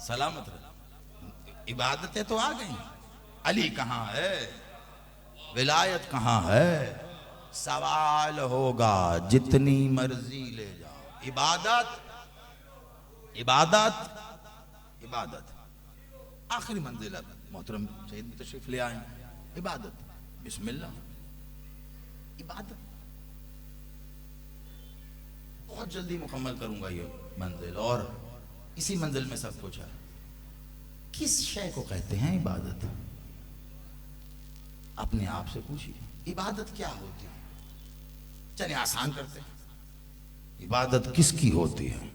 سلامت رہے، عبادتیں تو آ گئیں، علی کہاں ہے؟ ولایت کہاں ہے؟ سوال ہوگا جتنی مرضی لے جاؤ، عبادت آخری منزل ہے۔ محترم سید تشریف لے آئیں، عبادت بسم اللہ، عبادت بہت جلدی مکمل کروں گا یہ منزل، اور اسی منزل میں سب کچھ ہے۔ کس شے کو کہتے ہیں عبادت؟ اپنے آپ سے پوچھیے عبادت کیا ہوتی ہے؟ چلیں آسان کرتے ہیں، عبادت کس کی ہوتی ہے؟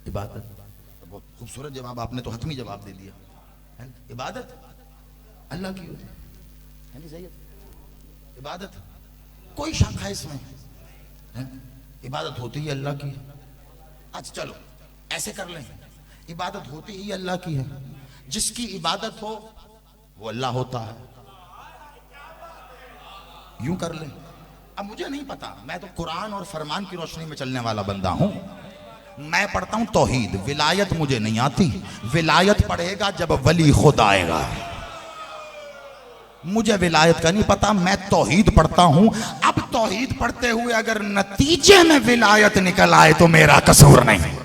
عبادت بہت خوبصورت جواب، آپ نے تو حتمی جواب دے دیا۔ عبادت اللہ کی ہوتی ہے، عبادت کوئی شک ہے اس میں؟ عبادت ہوتی ہی اللہ کی ہے۔ اچھا چلو ایسے کر لیں، عبادت ہوتی ہی اللہ کی ہے، جس کی عبادت ہو وہ اللہ ہوتا ہے، یوں کر لیں۔ اب مجھے نہیں پتا، میں تو قرآن اور فرمان کی روشنی میں چلنے والا بندہ ہوں، میں پڑھتا ہوں توحید، ولایت مجھے نہیں آتی، ولایت پڑھے گا جب ولی خود آئے گا، مجھے ولایت کا نہیں پتا، میں توحید پڑھتا ہوں۔ اب توحید پڑھتے ہوئے اگر نتیجے میں ولایت نکل آئے تو میرا قصور نہیں،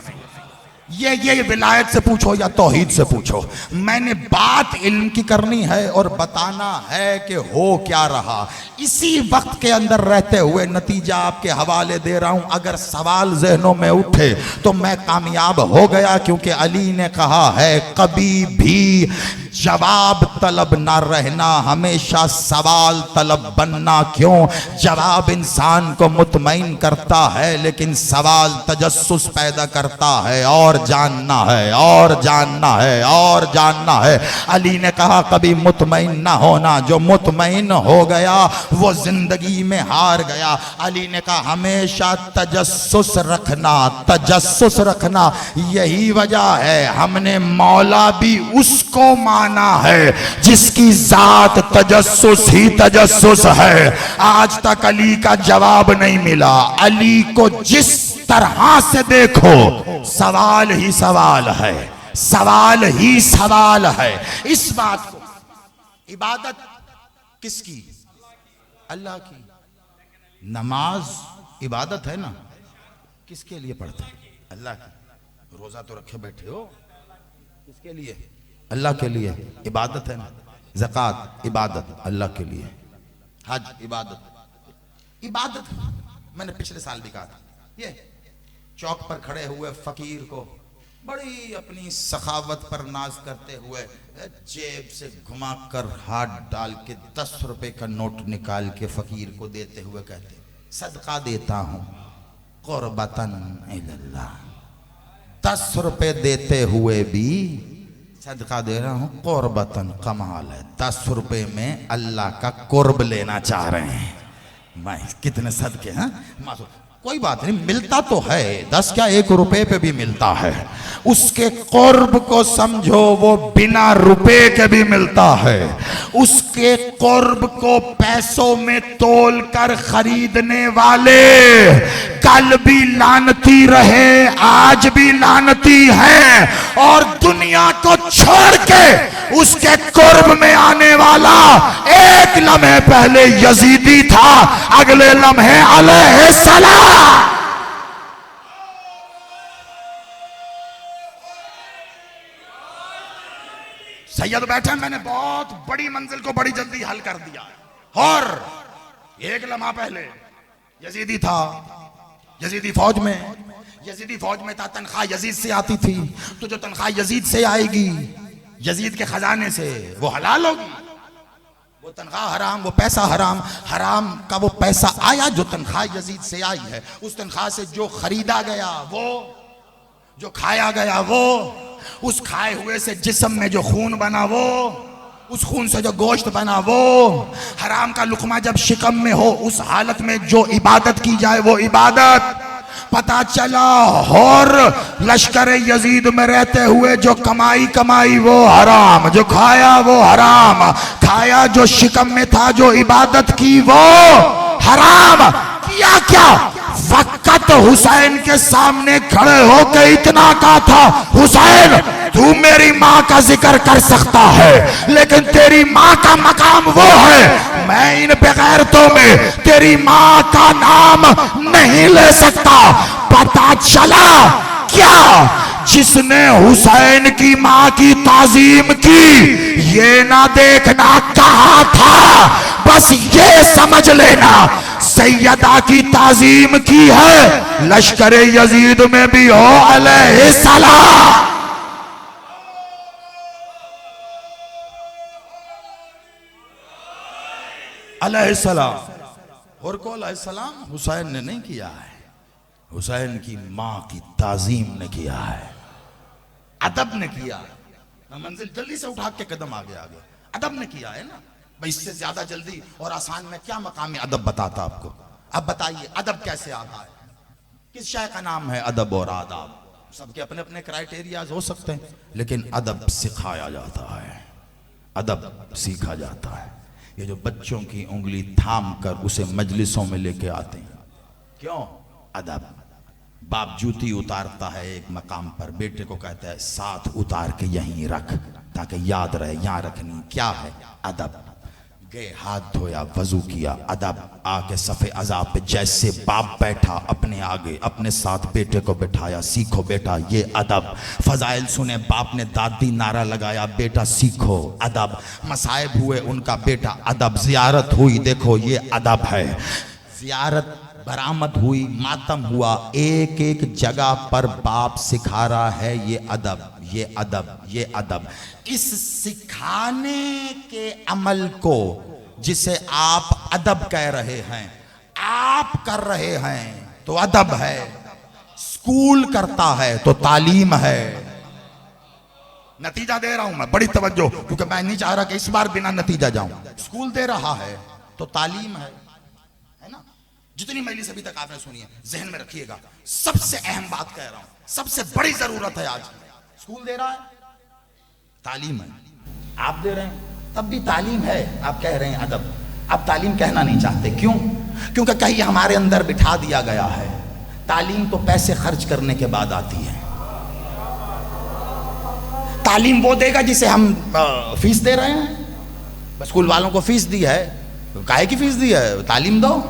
یہ ولایت سے پوچھو یا توحید سے پوچھو، میں نے بات علم کی کرنی ہے اور بتانا ہے کہ ہو کیا رہا، اسی وقت کے اندر رہتے ہوئے نتیجہ آپ کے حوالے دے رہا ہوں۔ اگر سوال ذہنوں میں اٹھے تو میں کامیاب ہو گیا، کیونکہ علی نے کہا ہے کبھی بھی جواب طلب نہ رہنا، ہمیشہ سوال طلب بننا. کیوں؟ جواب انسان کو مطمئن کرتا ہے لیکن سوال تجسس پیدا کرتا ہے، اور جاننا ہے اور جاننا ہے اور جاننا ہے. علی نے کہا کبھی مطمئن نہ ہونا، جو مطمئن ہو گیا وہ زندگی میں ہار گیا. علی نے کہا ہمیشہ تجسس رکھنا، تجسس رکھنا. یہی وجہ ہے ہم نے مولا بھی اس کو مانا ہے جس کی ذات تجسس ہی تجسس ہے. آج تک علی کا جواب نہیں ملا. علی کو جس طرح سے دیکھو سوال ہی سوال ہے، سوال ہی سوال ہے. اس بات کو، عبادت کس کی؟ اللہ کی. نماز عبادت ہے نا، کس کے لیے پڑھتے ہیں؟ اللہ کی. روزہ تو رکھے بیٹھے ہو، کس کے لیے؟ اللہ کے لیے. عبادت ہے نا. زکوٰۃ عبادت اللہ کے لیے. حج عبادت. عبادت میں نے پچھلے سال بھی کہا تھا، یہ چوک پر کھڑے ہوئے فقیر کو بڑی اپنی سخاوت پر ناز کرتے ہوئے جیب سے گھما کر ہاتھ ڈال کے 10 روپے کا نوٹ نکال کے فقیر کو دیتے ہوئے کہتے صدقہ دیتا ہوں قربتاً الی اللہ. 10 روپے دیتے ہوئے بھی صدقہ دے رہا ہوں قربتاً. کمال ہے، 10 روپے میں اللہ کا قرب لینا چاہ رہے ہیں. میں کتنے صدقے ہیں. کوئی بات نہیں، ملتا تو ہے. 10 کیا 1 روپے پہ بھی ملتا ہے. اس کے قرب کو سمجھو وہ بنا روپے کے بھی ملتا ہے. اس کے قرب کو پیسوں میں تول کر خریدنے والے کل بھی لعنتی رہے، آج بھی لعنتی ہیں. اور دنیا کو چھوڑ کے اس کے قرب میں آنے والا ایک لمحے پہلے یزیدی تھا، اگلے لمحے علیہ السلام. سید بیٹھے، میں نے بہت بڑی منزل کو بڑی جلدی حل کر دیا، اور ایک لمحہ پہلے یزیدی تھا، یزیدی فوج میں تھا. تنخواہ یزید سے آتی تھی، تو جو تنخواہ یزید سے آئے گی یزید کے خزانے سے وہ حلال ہوگی. وہ تنخواہ حرام، وہ پیسہ حرام. حرام کا وہ پیسہ آیا جو تنخواہ یزید سے آئی ہے. اس تنخواہ سے جو خریدا گیا، وہ جو کھایا گیا، وہ اس کھائے ہوئے سے جسم میں جو خون بنا، وہ اس خون سے جو گوشت بنا، وہ حرام کا لقمہ جب شکم میں ہو اس حالت میں جو عبادت کی جائے وہ عبادت. پتا چلا اور لشکر یزید میں رہتے ہوئے جو کمائی وہ حرام، جو کھایا وہ حرام، کھایا جو شکم میں تھا، جو عبادت کی وہ حرام. کیا فقط حسین کے سامنے کھڑے ہو کے اتنا کہا تھا، حسین تو میری ماں کا ذکر کر سکتا ہے لیکن تیری ماں کا مقام وہ ہے، میں ان بغیرتوں میں تیری ماں کا نام نہیں لے سکتا. پتا چلا کیا جس نے حسین کی ماں کی تعظیم کی یہ نہ دیکھنا کہا تھا، بس یہ سمجھ لینا سیدہ کی تعظیم کی ہے لشکر یزید میں بھی ہو علیہ السلام. علیہ السلام. اور کو علیہ السلام حسین نے نہیں کیا ہے، حسین کی ماں کی تعظیم نے کیا ہے، ادب نے کیا ہے. میں منزل جلدی سے اٹھا کے قدم آگے ادب نے کیا ہے نا. بھئی اس سے زیادہ جلدی اور آسان میں کیا مقام ادب بتاتا آپ کو. اب بتائیے ادب کیسے آتا ہے؟ کس شے کا نام ہے ادب اور آداب؟ سب کے اپنے اپنے کرائیٹیریاز ہو سکتے ہیں، لیکن ادب سکھایا جاتا ہے، ادب سیکھا جاتا ہے. یہ جو بچوں کی انگلی تھام کر اسے مجلسوں میں لے کے آتے ہیں، کیوں؟ ادب. باپ جوتی اتارتا ہے ایک مقام پر، بیٹے کو کہتا ہے ساتھ اتار کے یہیں رکھ تاکہ یاد رہے یہاں رکھنی. کیا ہے؟ ادب. گئے ہاتھ دھویا، وضو کیا، ادب. آ کے صف عذاب پہ جیسے باپ بیٹھا اپنے آگے اپنے ساتھ بیٹے کو بٹھایا، سیکھو بیٹا، یہ ادب. فضائل سنے، باپ نے دادی نعرہ لگایا، بیٹا سیکھو، ادب. مصائب ہوئے ان کا، بیٹا ادب. زیارت ہوئی، دیکھو یہ ادب ہے. زیارت برآمد ہوئی، ماتم ہوا، ایک ایک جگہ پر باپ سکھا رہا ہے یہ ادب، یہ ادب، یہ ادب۔ اس سکھانے کے عمل کو جسے آپ ادب کہہ رہے ہیں، آپ کر رہے ہیں تو ادب ہے، اسکول کرتا ہے تو تعلیم ہے۔ نتیجہ دے رہا ہوں میں، بڑی توجہ، کیونکہ میں نہیں چاہ رہا کہ اس بار بنا نتیجہ جاؤں۔ اسکول دے رہا ہے تو تعلیم ہے نا؟ جتنی مجلس ابھی تک آپ نے سنی ہے ذہن میں رکھیے گا، سب سے اہم بات کہہ رہا ہوں، سب سے بڑی ضرورت ہے آج۔ اسکول دے رہا ہے، تعلیم ہے، آپ دے رہے ہیں تب بھی تعلیم ہے، آپ کہہ رہے ہیں ادب۔ اب تعلیم کہنا نہیں چاہتے، کیوں؟ کیونکہ کہیں ہمارے اندر بٹھا دیا گیا ہے تعلیم تو پیسے خرچ کرنے کے بعد آتی ہے۔ تعلیم وہ دے گا جسے ہم فیس دے رہے ہیں۔ اسکول والوں کو فیس دی ہے، کاہے کی فیس دی ہے؟ تعلیم دو۔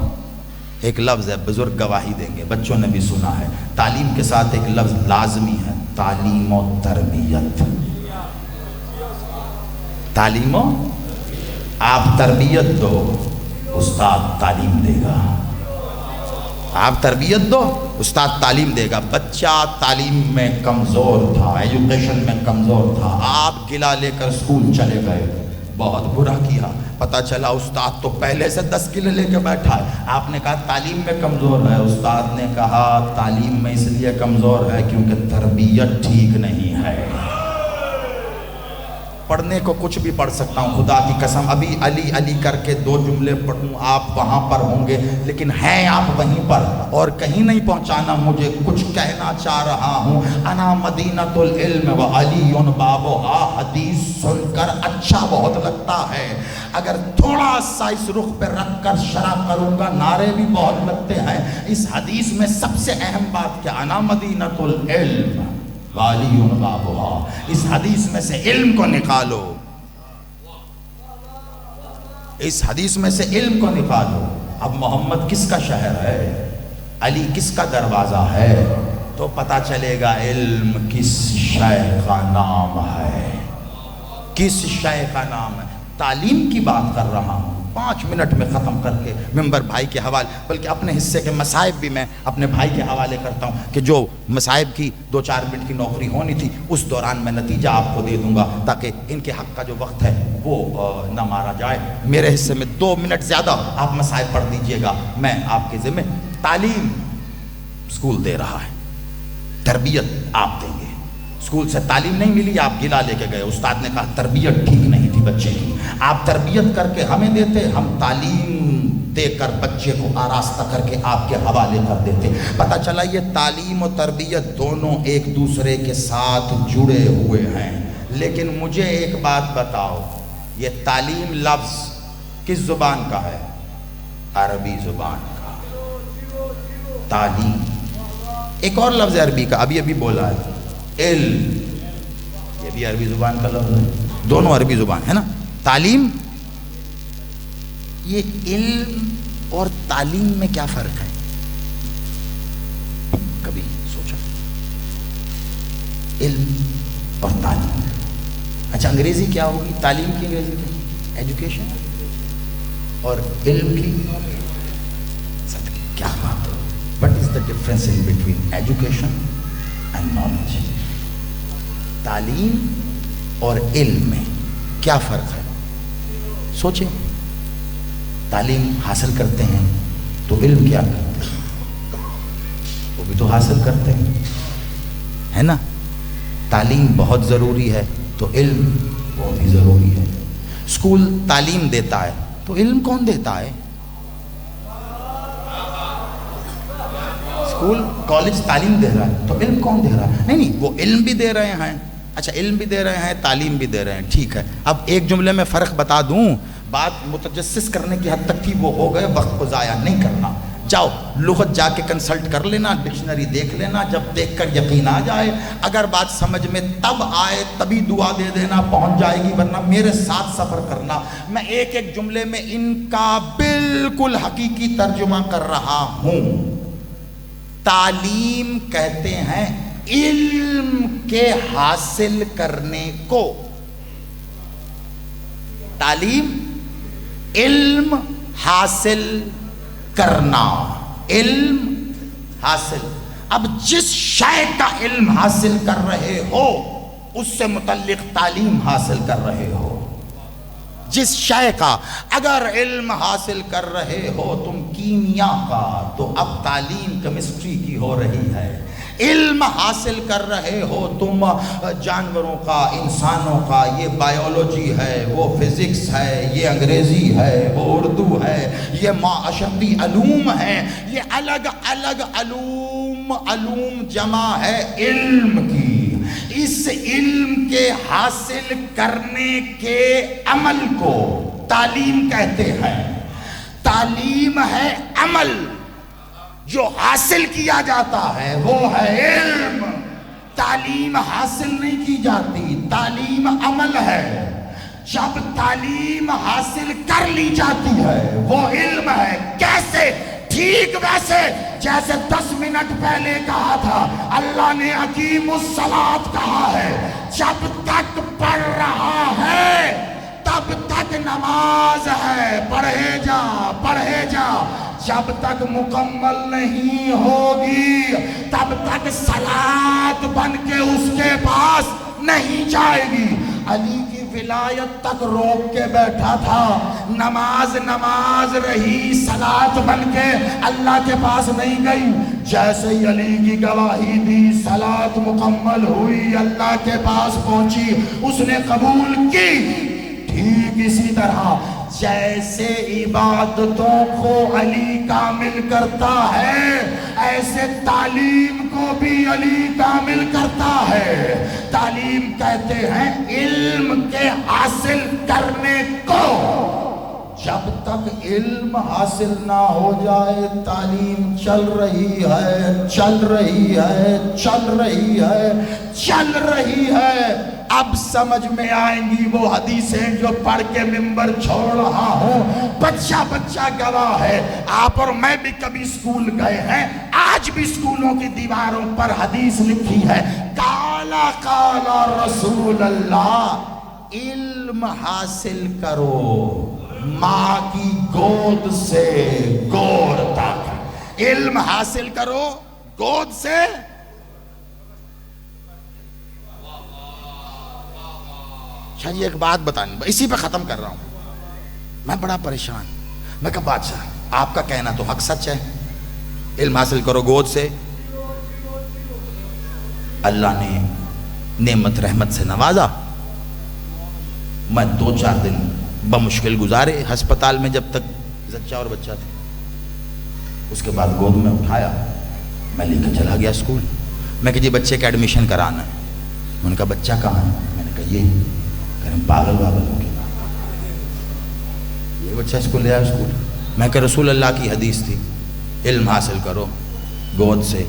ایک لفظ ہے، بزرگ گواہی دیں گے، بچوں نے بھی سنا ہے، تعلیم کے ساتھ ایک لفظ لازمی ہے، تعلیم و تربیت۔ تعلیم و، آپ تربیت دو، استاد تعلیم دے گا۔ آپ تربیت دو، استاد تعلیم دے گا۔ بچہ تعلیم میں کمزور تھا، ایجوکیشن میں کمزور تھا، آپ گلا لے کر اسکول چلے گئے، بہت برا کیا، پتہ چلا استاد تو پہلے سے 10 کلے لے کے بیٹھا ہے۔ آپ نے کہا تعلیم میں کمزور ہے، استاد نے کہا تعلیم میں اس لیے کمزور ہے کیونکہ تربیت ٹھیک نہیں ہے۔ پڑھنے کو کچھ بھی پڑھ سکتا ہوں، خدا کی قسم، ابھی علی علی کر کے 2 جملے پڑھوں، آپ وہاں پر ہوں گے، لیکن ہیں آپ وہیں پر، اور کہیں نہیں پہنچانا مجھے، کچھ کہنا چاہ رہا ہوں۔ انا مدینۃ العلم وعلی بابھا، حدیث سن کر اچھا بہت لگتا ہے، اگر تھوڑا سا اس رخ پہ رکھ کر شرح کروں گا نعرے بھی بہت لگتے ہیں۔ اس حدیث میں سب سے اہم بات کیا؟ انا مدینۃ العلم وعلی بابھا، اس حدیث میں سے علم کو نکالو، اس حدیث میں سے علم کو نکالو۔ اب محمد کس کا شہر ہے، علی کس کا دروازہ ہے، تو پتہ چلے گا علم کس شے کا نام ہے، کس شے کا نام ہے۔ تعلیم کی بات کر رہا ہوں، 5 منٹ میں ختم کر کے ممبر بھائی کے حوالے، بلکہ اپنے حصے کے مصائب بھی میں اپنے بھائی کے حوالے کرتا ہوں کہ جو مصائب کی 2-4 منٹ کی نوکری ہونی تھی اس دوران میں نتیجہ آپ کو دے دوں گا، تاکہ ان کے حق کا جو وقت ہے وہ نہ مارا جائے۔ میرے حصے میں 2 منٹ زیادہ آپ مصائب پڑھ دیجئے گا، میں آپ کے ذمہ۔ تعلیم اسکول دے رہا ہے، تربیت آپ دیں گے۔ اسکول سے تعلیم نہیں ملی، آپ گلا لے کے گئے، استاد نے کہا تربیت ٹھیک نہیں تھی بچے کی، آپ تربیت کر کے ہمیں دیتے، ہم تعلیم دے کر بچے کو آراستہ کر کے آپ کے حوالے کر دیتے۔ پتہ چلا یہ تعلیم و تربیت دونوں ایک دوسرے کے ساتھ جڑے ہوئے ہیں۔ لیکن مجھے ایک بات بتاؤ، یہ تعلیم لفظ کس زبان کا ہے؟ عربی زبان کا۔ تعلیم ایک اور لفظ عربی کا، ابھی بولا ہے، علم، یہ بھی عربی زبان کا لفظ ہے، دونوں عربی زبان ہے نا۔ تعلیم، یہ علم اور تعلیم میں کیا فرق ہے؟ کبھی سوچا؟ علم اور تعلیم، اچھا انگریزی کیا ہوگی؟ تعلیم کی انگریزی کیا؟ ایجوکیشن، اور علم کی کیا بات ہے؟ What is the difference in between education and knowledge؟ تعلیم اور علم میں کیا فرق ہے؟ سوچیں۔ تعلیم حاصل کرتے ہیں تو علم کیا کرتے ہیں؟ وہ بھی تو حاصل کرتے ہیں، ہے نا؟ تعلیم بہت ضروری ہے تو علم وہ بھی ضروری ہے۔ اسکول تعلیم دیتا ہے تو علم کون دیتا ہے؟ اسکول کالج تعلیم دے رہا ہے تو علم کون دے رہا ہے؟ نہیں، وہ علم بھی دے رہے ہیں، اچھا علم بھی دے رہے ہیں، تعلیم بھی دے رہے ہیں، ٹھیک ہے۔ اب ایک جملے میں فرق بتا دوں، بات متجسس کرنے کی حد تک تھی، وہ ہو گئے، وقت کو ضائع نہیں کرنا۔ جاؤ لغت جا کے کنسلٹ کر لینا، ڈکشنری دیکھ لینا، جب دیکھ کر یقین آ جائے، اگر بات سمجھ میں تب آئے تبھی دعا دے دینا، پہنچ جائے گی، ورنہ میرے ساتھ سفر کرنا۔ میں ایک ایک جملے میں ان کا بالکل حقیقی ترجمہ کر رہا ہوں۔ تعلیم کہتے ہیں علم کے حاصل کرنے کو، تعلیم علم حاصل کرنا، علم حاصل. اب جس شے کا علم حاصل کر رہے ہو اس سے متعلق تعلیم حاصل کر رہے ہو. جس شے کا اگر علم حاصل کر رہے ہو تم کیمیا کا تو اب تعلیم کیمسٹری کی ہو رہی ہے. علم حاصل کر رہے ہو تم جانوروں کا، انسانوں کا، یہ بایولوجی ہے، وہ فزکس ہے، یہ انگریزی ہے، وہ اردو ہے، یہ معاشرتی علوم ہے، یہ الگ الگ علوم جمع ہے علم کی. اس علم کے حاصل کرنے کے عمل کو تعلیم کہتے ہیں. تعلیم ہے عمل، جو حاصل کیا جاتا ہے وہ ہے علم. تعلیم حاصل نہیں کی جاتی، تعلیم عمل ہے. جب تعلیم حاصل کر لی جاتی ہے وہ علم ہے. کیسے؟ ٹھیک ویسے جیسے 10 منٹ پہلے کہا تھا اللہ نے اقیم الصلاۃ کہا ہے. جب تک پڑھ رہا ہے تب تک نماز ہے، پڑھے جا. جب تک مکمل نہیں ہوگی تب تک صلاۃ بن کے اس کے پاس نہیں جائے گی. علی کی ولایت تک روک کے بیٹھا تھا، نماز رہی، صلاۃ بن کے اللہ کے پاس نہیں گئی. جیسے ہی علی کی گواہی دی، صلاۃ مکمل ہوئی، اللہ کے پاس پہنچی، اس نے قبول کی. ٹھیک اسی طرح جیسے عبادتوں کو علی کامل کرتا ہے ایسے تعلیم کو بھی علی کامل کرتا ہے. تعلیم کہتے ہیں علم کے حاصل کرنے کو. جب تک علم حاصل نہ ہو جائے تعلیم چل رہی ہے. اب سمجھ میں آئیں گی وہ حدیثیں جو پڑھ کے منبر چھوڑ رہا ہوں. بچہ گواہ ہے. آپ اور میں بھی کبھی اسکول گئے ہیں، آج بھی اسکولوں کی دیواروں پر حدیث لکھی ہے، کالا کالا رسول اللہ. علم حاصل کرو ماں کی گود سے گور تک. علم حاصل کرو گود سے. شاہ جی ایک بات بتانی، اسی پہ ختم کر رہا ہوں. میں بڑا پریشان. میں کہا بادشاہ آپ کا کہنا تو حق سچ ہے، علم حاصل کرو گود سے. اللہ نے نعمت رحمت سے نوازا. میں 2-4 دن بمشکل گزارے ہسپتال میں جب تک زچہ اور بچہ تھے. اس کے بعد گود میں اٹھایا، میں لے کے چلا گیا اسکول. میں کہ جی بچے کا ایڈمیشن کرانا ہے. انہوں نے کہا بچہ کہاں ہے؟ میں نے کہا یہ. پاگل ہو گیا، یہ بچہ اسکول لے آیا اسکول. میں کہ رسول اللہ کی حدیث تھی علم حاصل کرو گود سے.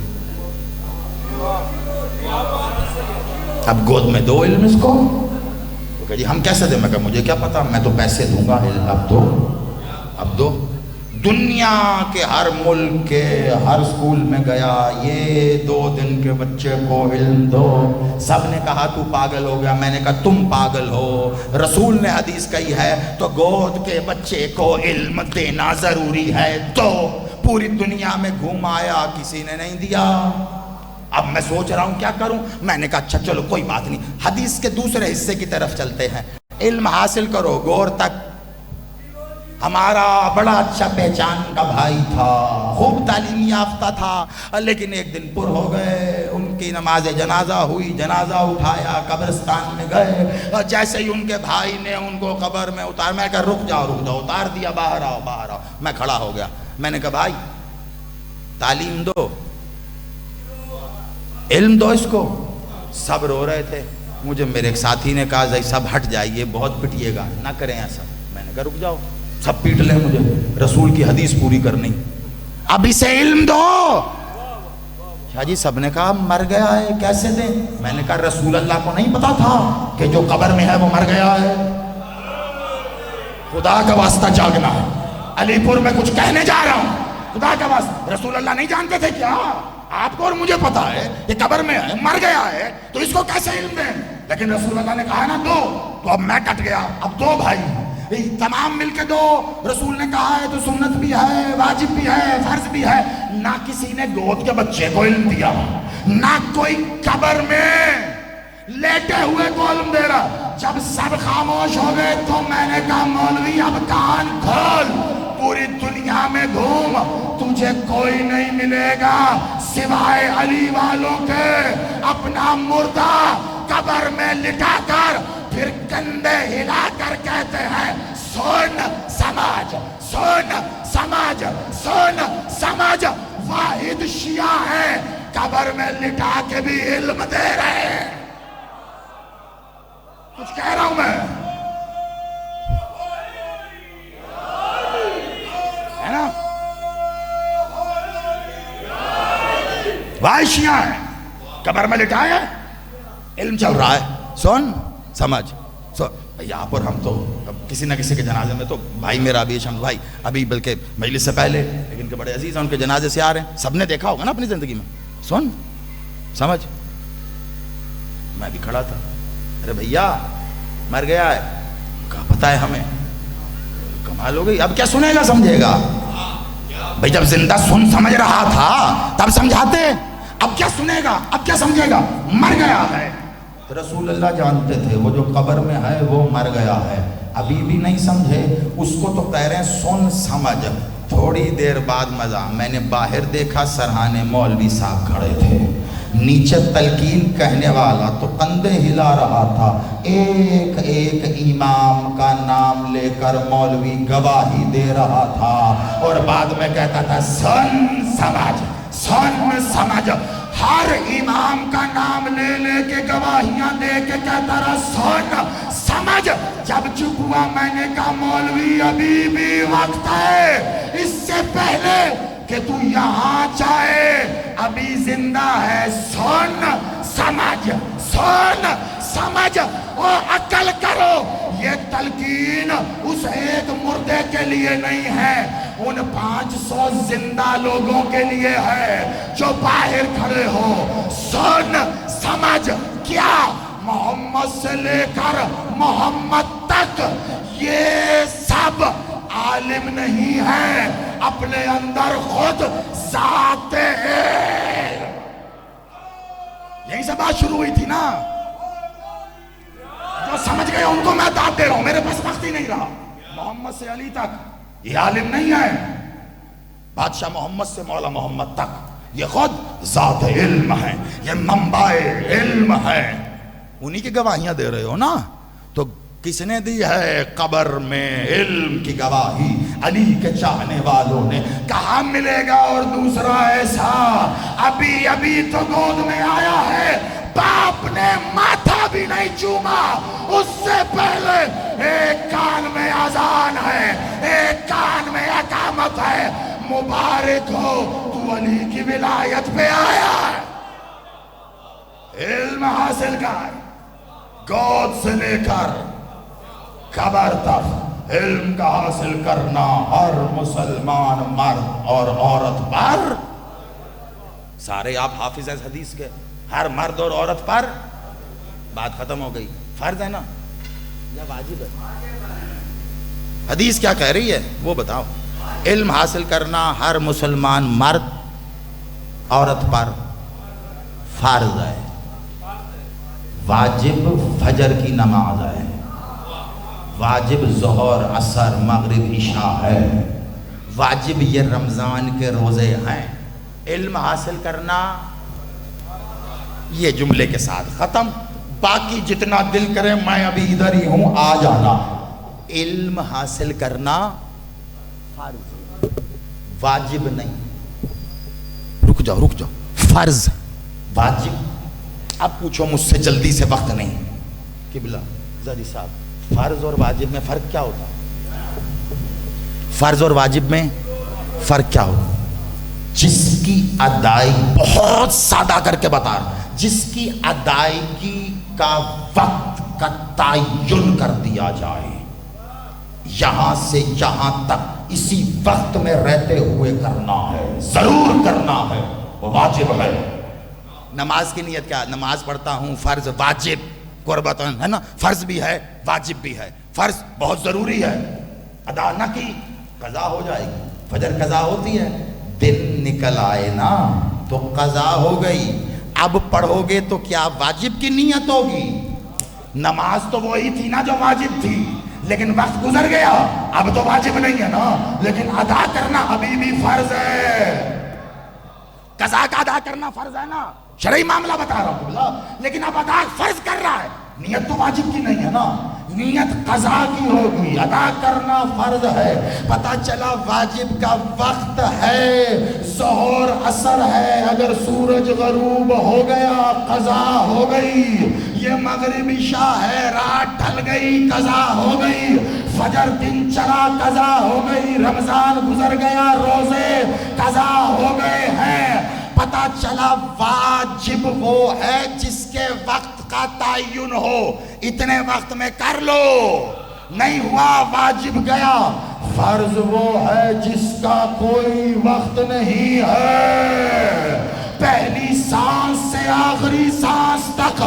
اب گود میں دو علم اس کو. وہ کہ جی ہم کیسے دیں؟ میں کہ مجھے کیا پتا، میں تو پیسے دوں گا. اب دو. دنیا کے ہر ملک کے ہر اسکول میں گیا، یہ 2 دن کے بچے کو علم دو. سب نے کہا تو پاگل ہو گیا. میں نے کہا تم پاگل ہو، رسول نے حدیث کہی ہے تو گود کے بچے کو علم دینا ضروری ہے. تو پوری دنیا میں گھوم آیا، کسی نے نہیں دیا. اب میں سوچ رہا ہوں کیا کروں. میں نے کہا اچھا چلو کوئی بات نہیں، حدیث کے دوسرے حصے کی طرف چلتے ہیں. علم حاصل کرو گور تک. ہمارا بڑا اچھا پہچان کا بھائی تھا، خوب تعلیم یافتہ تھا، لیکن ایک دن پر ہو گئے. ان کی نماز جنازہ ہوئی، جنازہ اٹھایا، قبرستان میں گئے. جیسے ہی ان کے بھائی نے ان کو قبر میں اتار، میں کہا رک جاؤ. اتار دیا، باہر آؤ. میں کھڑا ہو گیا. میں نے کہا بھائی تعلیم دو، علم دو اس کو. سب رو رہے تھے. مجھے میرے ایک ساتھی نے کہا زئی سب ہٹ جائیے، بہت پٹیے گا، نہ کریں ایسا. میں نے کہا رک جاؤ، سب پیٹ لیں مجھے، رسول کی حدیث پوری کرنی. اب اسے علم دو. شاہ جی سب نے کہا مر گیا ہے، کیسے دیں؟ میں نے کہا رسول اللہ کو نہیں پتا تھا کہ جو قبر میں ہے وہ مر گیا ہے؟ خدا کا واسطہ جاگنا ہے. علی پور میں کچھ کہنے جا رہا ہوں، خدا کا واسطہ. رسول اللہ نہیں جانتے تھے کیا؟ آپ کو اور مجھے پتا ہے کہ قبر میں ہے، مر گیا ہے، تو اس کو کیسے علم دیں؟ لیکن رسول اللہ نے کہا نا دو، تو اب میں کٹ گیا. اب دو بھائی تمام مل کے دو. رسول نے کہا ہے تو سنت بھی ہے، واجب بھی ہے، فرض بھی ہے، نہ کسی نے گود کے بچے کو علم دیا، نہ کوئی قبر میں لیٹے ہوئے کو علم دے رہا۔ جب سب خاموش ہو گئے تو میں نے کہا مولوی اب کان کھول، پوری دنیا میں گھوم، تجھے کوئی نہیں ملے گا سوائے علی والوں کے اپنا مردہ قبر میں لٹا کر پھر کندھے ہلا کر کہتے ہیں سن سمجھ، سن سمجھ، سن سمجھ۔ واحد شیعہ ہے قبر میں لٹا کے بھی علم دے رہے ہیں۔ کچھ کہہ رہا ہوں میں، ہے نا؟ واحد شیعہ ہے قبر میں لٹایا، علم چل رہا ہے، سن سمجھ۔ یہاں پر ہم تو کسی نہ کسی کے جنازے میں تو بھائی میرا ابھی شمس بھائی ابھی بلکہ مجلس سے پہلے لیکن کے بڑے عزیز ہیں ان کے جنازے سے آ رہے ہیں، سب نے دیکھا ہوگا نا اپنی زندگی میں، سن سمجھ۔ میں بھی کھڑا تھا، ارے بھیا مر گیا ہے، کہا پتا ہے ہمیں، کمال ہو گئی، اب کیا سنے گا سمجھے گا بھائی، جب زندہ سن سمجھ رہا تھا تب سمجھاتے، اب کیا سنے گا، اب کیا سمجھے گا، مر گیا ہے۔ رسول اللہ جانتے تھے وہ جو قبر میں ہے وہ مر گیا ہے، ابھی بھی نہیں سمجھے، اس کو تو کہہ رہے ہیں سن سمجھ۔ تھوڑی دیر بعد مزہ، میں نے باہر دیکھا سرحانے مولوی صاحب کھڑے تھے، نیچے تلقین کہنے والا تو کندھے ہلا رہا تھا، ایک ایک امام کا نام لے کر مولوی گواہی دے رہا تھا اور بعد میں کہتا تھا سن سمجھ، سن سمجھ۔ ہر امام کا نام لے لے کے گواہیاں دے کے کہتا رہا سن سمجھ۔ جب چپ ہوا میں نے کہا مولوی ابھی بھی وقت ہے، اس سے پہلے کہ تو یہاں جائے ابھی زندہ ہے، سن سمجھ، سن سمجھ اور عقل کرو۔ یہ تلقین اس ایک مردے کے لیے نہیں ہے، ان 500 زندہ لوگوں کے لیے ہے جو باہر کھڑے ہو۔ سن سمجھ کیا؟ محمد سے لے کر محمد تک یہ سب عالم نہیں ہے، اپنے اندر خود ذات ہے۔ یہیں سے بات شروع ہوئی تھی نا، جو سمجھ گئے ان کو میں داد دے رہا ہوں، میرے پاس وقت ہی نہیں رہا۔ محمد سے علی تک یہ عالم نہیں ہے، بادشاہ محمد سے مولا محمد تک یہ خود ذات علم ہے، یہ منبع علم ہے۔ انہی کی گواہیاں دے رہے ہو نا، تو کس نے دی ہے قبر میں علم کی گواہی؟ علی کے چاہنے والوں نے۔ کہاں ملے گا اور دوسرا ایسا؟ ابھی ابھی تو گود میں آیا ہے، باپ نے ماتھا بھی نہیں چوما، اس سے پہلے ایک کان میں اذان ہے، ایک کان میں اقامت ہے، مبارک ہو تو علی کی ولایت پہ آیا ہے۔ علم حاصل کر، گود سے لے کر قبر تک علم کا حاصل کرنا ہر مسلمان مرد اور عورت پر، سارے آپ حافظ حدیث کے، ہر مرد اور عورت پر، بات ختم ہو گئی۔ فرض ہے نا یا واجب ہے؟ حدیث کیا کہہ رہی ہے وہ بتاؤ۔ علم حاصل کرنا ہر مسلمان مرد عورت پر فرض ہے، واجب فجر کی نماز ہے، واجب ظہر عصر مغرب عشاء ہے، واجب یہ رمضان کے روزے ہیں۔ علم حاصل کرنا یہ جملے کے ساتھ ختم، باقی جتنا دل کرے میں ابھی ادھر ہی ہوں آ جانا۔ علم حاصل کرنا فرض، واجب نہیں۔ رک جاؤ فرض واجب۔ اب پوچھو مجھ سے جلدی سے، وقت نہیں۔ قبلہ زادی صاحب، فرض اور واجب میں فرق کیا ہوتا؟ فرض اور واجب میں فرق کیا ہوتا؟ جس کی ادائیگی، بہت سادہ کر کے بتا رہا، جس کی ادائیگی کا وقت کا تعین کر دیا جائے، یہاں سے یہاں تک اسی وقت میں رہتے ہوئے کرنا ہے، ضرور کرنا ہے، وہ واجب ہے۔ نماز کی نیت کیا؟ نماز پڑھتا ہوں، فرض واجب قربتاً ہے نا، فرض بھی ہے واجب بھی ہے۔ فرض بہت ضروری ہے، ادا نہ کی قضا ہو جائے گی۔ فجر قضا ہوتی ہے، دن دن نکل آئے نا تو قضا ہو گئی. اب پڑھو گے تو کیا واجب کی نیت ہوگی؟ نماز تو وہی تھی نا جو واجب تھی، لیکن وقت گزر گیا، اب تو واجب نہیں ہے نا، لیکن ادا کرنا ابھی بھی فرض ہے. قضا کا ادا کرنا فرض ہے نا، شرعی معاملہ بتا رہا ہوں، لیکن اب ادا فرض کر رہا ہے. نیت تو واجب کی نہیں ہے نا، نیت قضا کی ہوگی، ادا کرنا فرض ہے. پتہ چلا واجب کا وقت ہے، ظہر عصر ہے، اگر سورج غروب ہو گیا قضا ہو گئی. یہ مغرب عشاء ہے، رات ڈھل گئی قضا ہو گئی. فجر دن چلا قضا ہو گئی. رمضان گزر گیا، روزے قضا ہو گئے ہیں. پتہ چلا واجب وہ ہے جس کے وقت کا تعین ہو، اتنے وقت میں کر لو، نہیں ہوا واجب گیا. فرض وہ ہے جس کا کوئی وقت نہیں ہے، پہلی سانس سے آخری سانس تک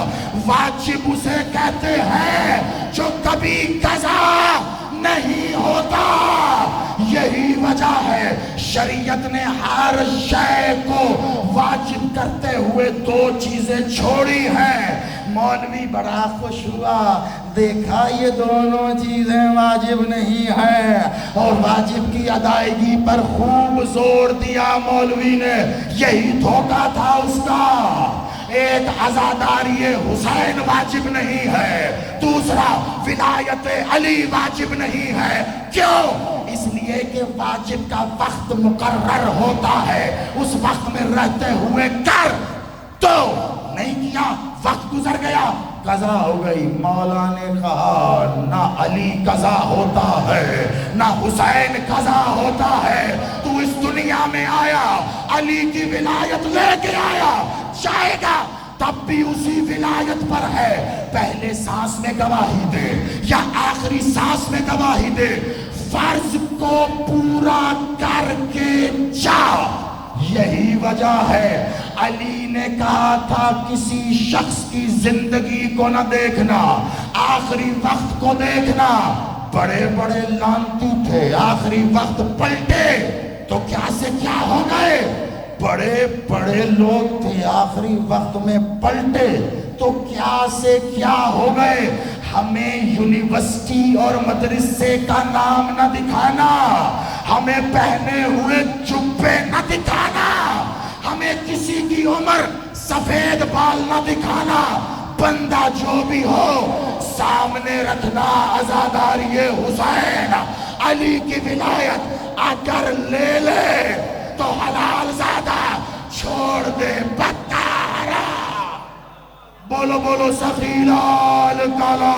واجب اسے کہتے ہیں جو کبھی قضا نہیں ہوتا. یہی وجہ ہے شریعت نے ہر شے کو واجب کرتے ہوئے دو چیزیں چھوڑی ہیں. مولوی بڑا خوش ہوا، دیکھا یہ دونوں چیزیں واجب نہیں ہیں، اور واجب کی ادائیگی پر خوب زور دیا مولوی نے. یہی دھوکہ تھا اس کا. ایک عزاداری حسین واجب نہیں ہے، دوسرا ولایت علی واجب نہیں ہے. کیوں؟ اس لیے کہ واجب کا وقت مقرر ہوتا ہے، اس وقت میں رہتے ہوئے کر، تو نہیں کیا، وقت گزر گیا قضا ہو گئی. مولا نے کہا نہ علی قضا ہوتا ہے نہ حسین قضا ہوتا ہے. تو اس دنیا میں آیا، علی کی ولایت لے کے آیا، جائے گا تب بھی اسی ولایت پر ہے. پہلے سانس میں گواہی دے یا آخری سانس میں گواہی دے، فرض کو پورا کر کے جا. یہی وجہ ہے علی نے کہا تھا کسی شخص کی زندگی کو نہ دیکھنا، آخری وقت کو دیکھنا. بڑے بڑے لانتی تھے، آخری وقت پلٹے تو کیا سے کیا ہو گئے. بڑے بڑے لوگ تھے، آخری وقت میں پلٹے تو کیا سے کیا ہو گئے. ہمیں یونیورسٹی اور مدرسے کا نام نہ دکھانا، ہمیں پہنے ہوئے جبے نہ دکھانا، ہمیں کسی کی عمر سفید بال نہ دکھانا. بندہ جو بھی ہو سامنے رکھنا عزاداری حسین. علی کی ولایت اگر لے لے تو حلال زادہ، چھوڑ دے بدکارا. بولو بولو سخی لال کالا.